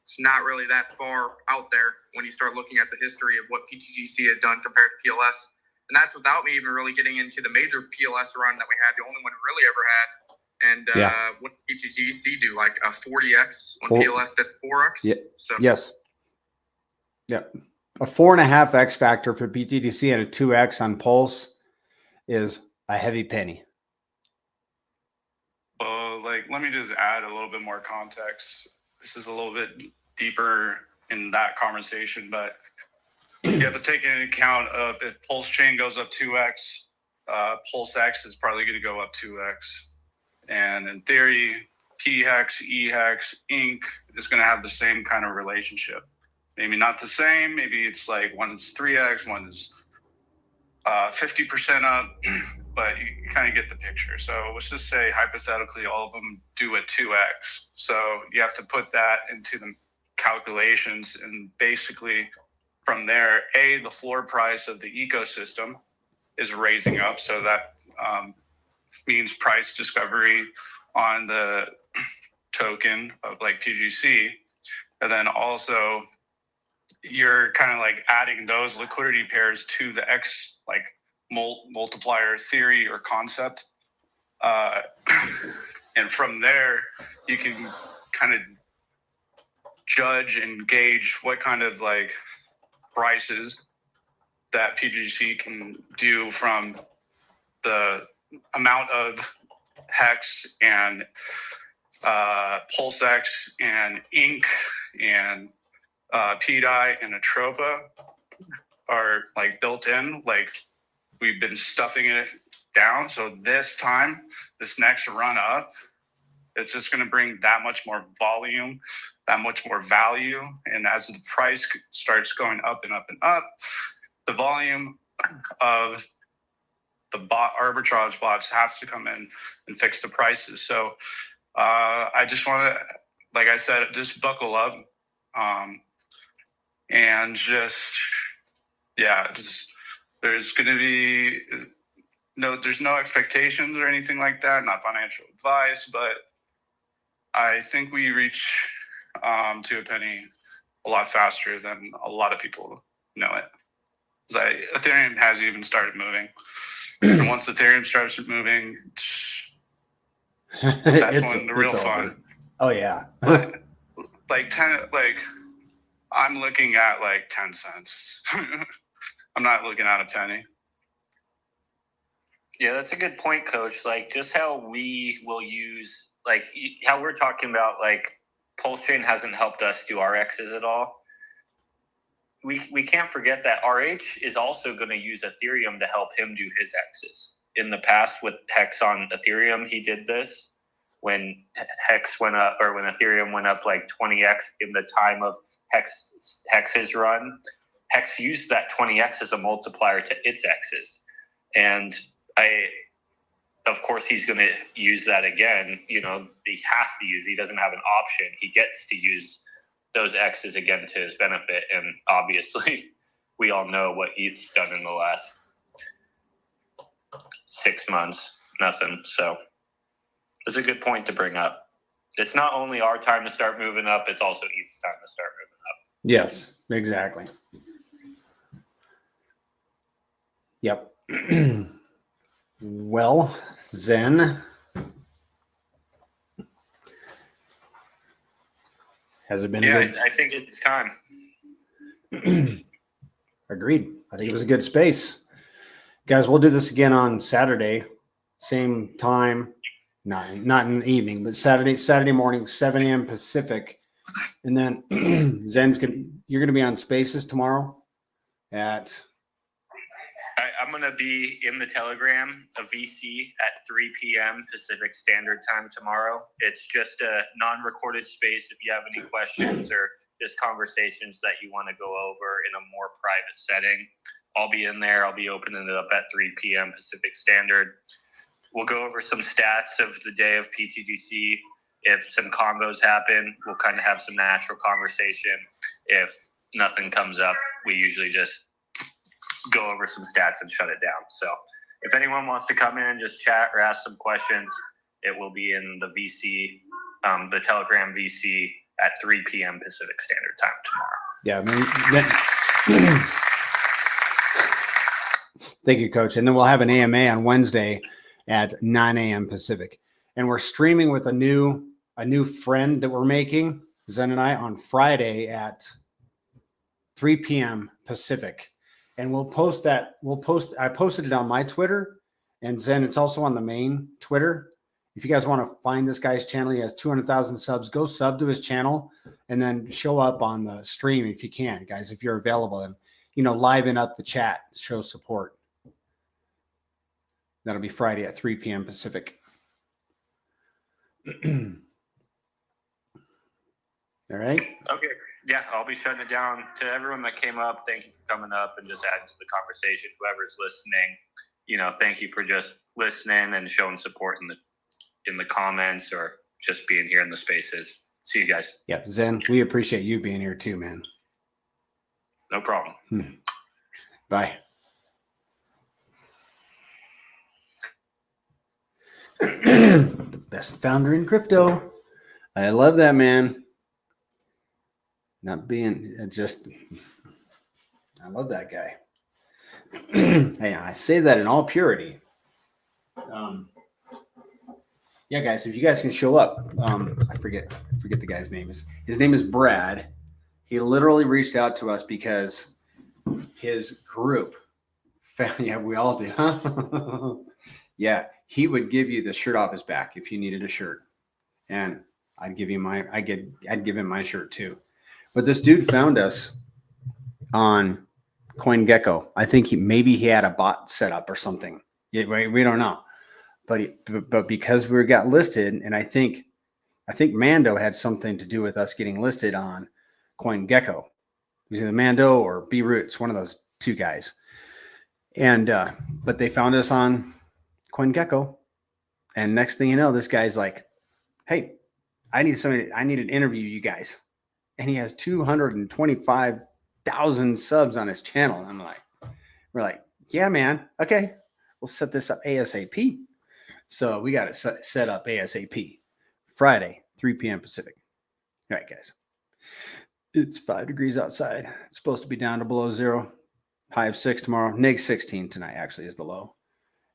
it's not really that far out there when you start looking at the history of what pTGC has done compared to PLS. And that's without me even really getting into the major PLS run that we had, the only one we really ever had. And what did pTGC do? Like a 40x when PLS did 4x? Yeah. So Yes. Yep. A 4.5x factor for pTGC and a 2x on Pulse is a heavy penny. well, like let me just add a little bit more context. This is a little bit deeper in that conversation, but you have to take into account of if PulseChain goes up 2x, PulseX is probably going to go up 2x. And in theory, P-Hex, E-Hex, Inc. is going to have the same kind of relationship. Maybe not the same. Maybe it's like one is 3x, one is 50% up. but you kind of get the picture. So let's just say hypothetically all of them do a 2x. So you have to put that into the calculations, and basically from there, the floor price of the ecosystem is raising up. So that means price discovery on the token of like PGC. And then also you're kind of like adding those liquidity pairs to the X like multiplier theory or concept. And from there, you can kind of judge and gauge what kind of like prices that PGC can do from the amount of Hex and PulseX and Ink and PDI and Atropa are like built in. Like we've been stuffing it down. So this time, this next run up, it's just going to bring that much more volume, that much more value. And as the price starts going up and up and up, the volume of the bot arbitrage bots has to come in and fix the prices. So I just want to, like I said, just buckle up and just, there's going to be there's no expectations or anything like that, not financial advice, but I think we reach to a penny a lot faster than a lot of people know it. Ethereum hasn't even started moving. And once Ethereum starts moving, that's when the real fun. Oh yeah. I'm looking at like 10 cents. I'm not looking at a penny. Yeah, that's a good point, Coach. Like just how we will use, like how we're talking about, like PulseChain hasn't helped us do our X's at all. We can't forget that RH is also going to use Ethereum to help him do his X's. In the past with Hex on Ethereum, he did this when Hex went up, or when Ethereum went up like 20x in the time of Hex's run. Hex used that 20x as a multiplier to its X's. And of course, he's going to use that again. You know, he has to use, he doesn't have an option. He gets to use those X's again to his benefit. And obviously, we all know what ETH's done in the last 6 months, nothing. So it's a good point to bring up. It's not only our time to start moving up, it's also ETH's time to start moving up. Yes, exactly. Yep. Well, Zen, has it been? I think it's time. Agreed. I think it was a good space. Guys, we'll do this again on Saturday, same time, not in the evening, but Saturday morning, 7 a.m. Pacific. And then you're going to be on Spaces tomorrow at... I'm going to be in the Telegram, a VC at 3 p.m. Pacific Standard Time tomorrow. It's just a non-recorded space if you have any questions or just conversations that you want to go over in a more private setting. I'll be in there. I'll be opening it up at 3 p.m. Pacific Standard. We'll go over some stats of the day of pTGC. If some combos happen, we'll kind of have some natural conversation. If nothing comes up, we usually just go over some stats and shut it down. So if anyone wants to come in and just chat or ask some questions, it will be in the VC, the Telegram VC at 3 p.m. Pacific Standard Time tomorrow. Yeah. Thank you, Coach. And then we'll have an AMA on Wednesday at 9 a.m. Pacific. And we're streaming with a new friend that we're making, Zen and I, on Friday at 3 p.m. Pacific. And we'll post that. I posted it on my Twitter, and Zen, it's also on the main Twitter. If you guys want to find this guy's channel, he has 200,000 subs. Go sub to his channel and then show up on the stream if you can, guys, if you're available, and, liven up the chat, show support. That'll be Friday at 3 p.m. Pacific. All right. Okay. Yeah, I'll be shutting it down. To everyone that came up, thank you for coming up and just adding to the conversation. Whoever's listening, thank you for just listening and showing support in the comments or just being here in the spaces. See you guys. Yeah, Zen, we appreciate you being here too, man. No problem. Bye. The best founder in crypto. I love that, man. Not being just, I love that guy. Hey, I say that in all purity. Yeah, guys, if you guys can show up, I forget the guy's name. His name is Brad. He literally reached out to us because his group found, yeah, we all do, huh? Yeah, he would give you the shirt off his back if you needed a shirt, and I'd give him my shirt too. But this dude found us on CoinGecko. I think maybe he had a bot set up or something. Yeah, we don't know. But because we got listed, and I think Mando had something to do with us getting listed on CoinGecko. It was either Mando or B Roots, one of those two guys. And but they found us on CoinGecko, and next thing you know, this guy's like, "Hey, I need to interview you guys," and he has 225,000 subs on his channel. And we're like, "Yeah, man, okay, we'll set this up ASAP." So we got it set up ASAP. Friday, 3 p.m. Pacific. All right, guys. It's 5 degrees outside. It's supposed to be down to below zero. High of 6 tomorrow. -16 tonight actually is the low.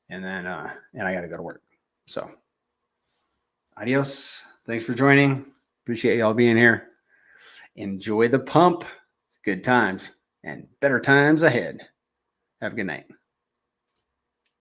And then and I got to go to work. So adios. Thanks for joining. Appreciate y'all being here. Enjoy the pump. It's good times and better times ahead. Have a good night.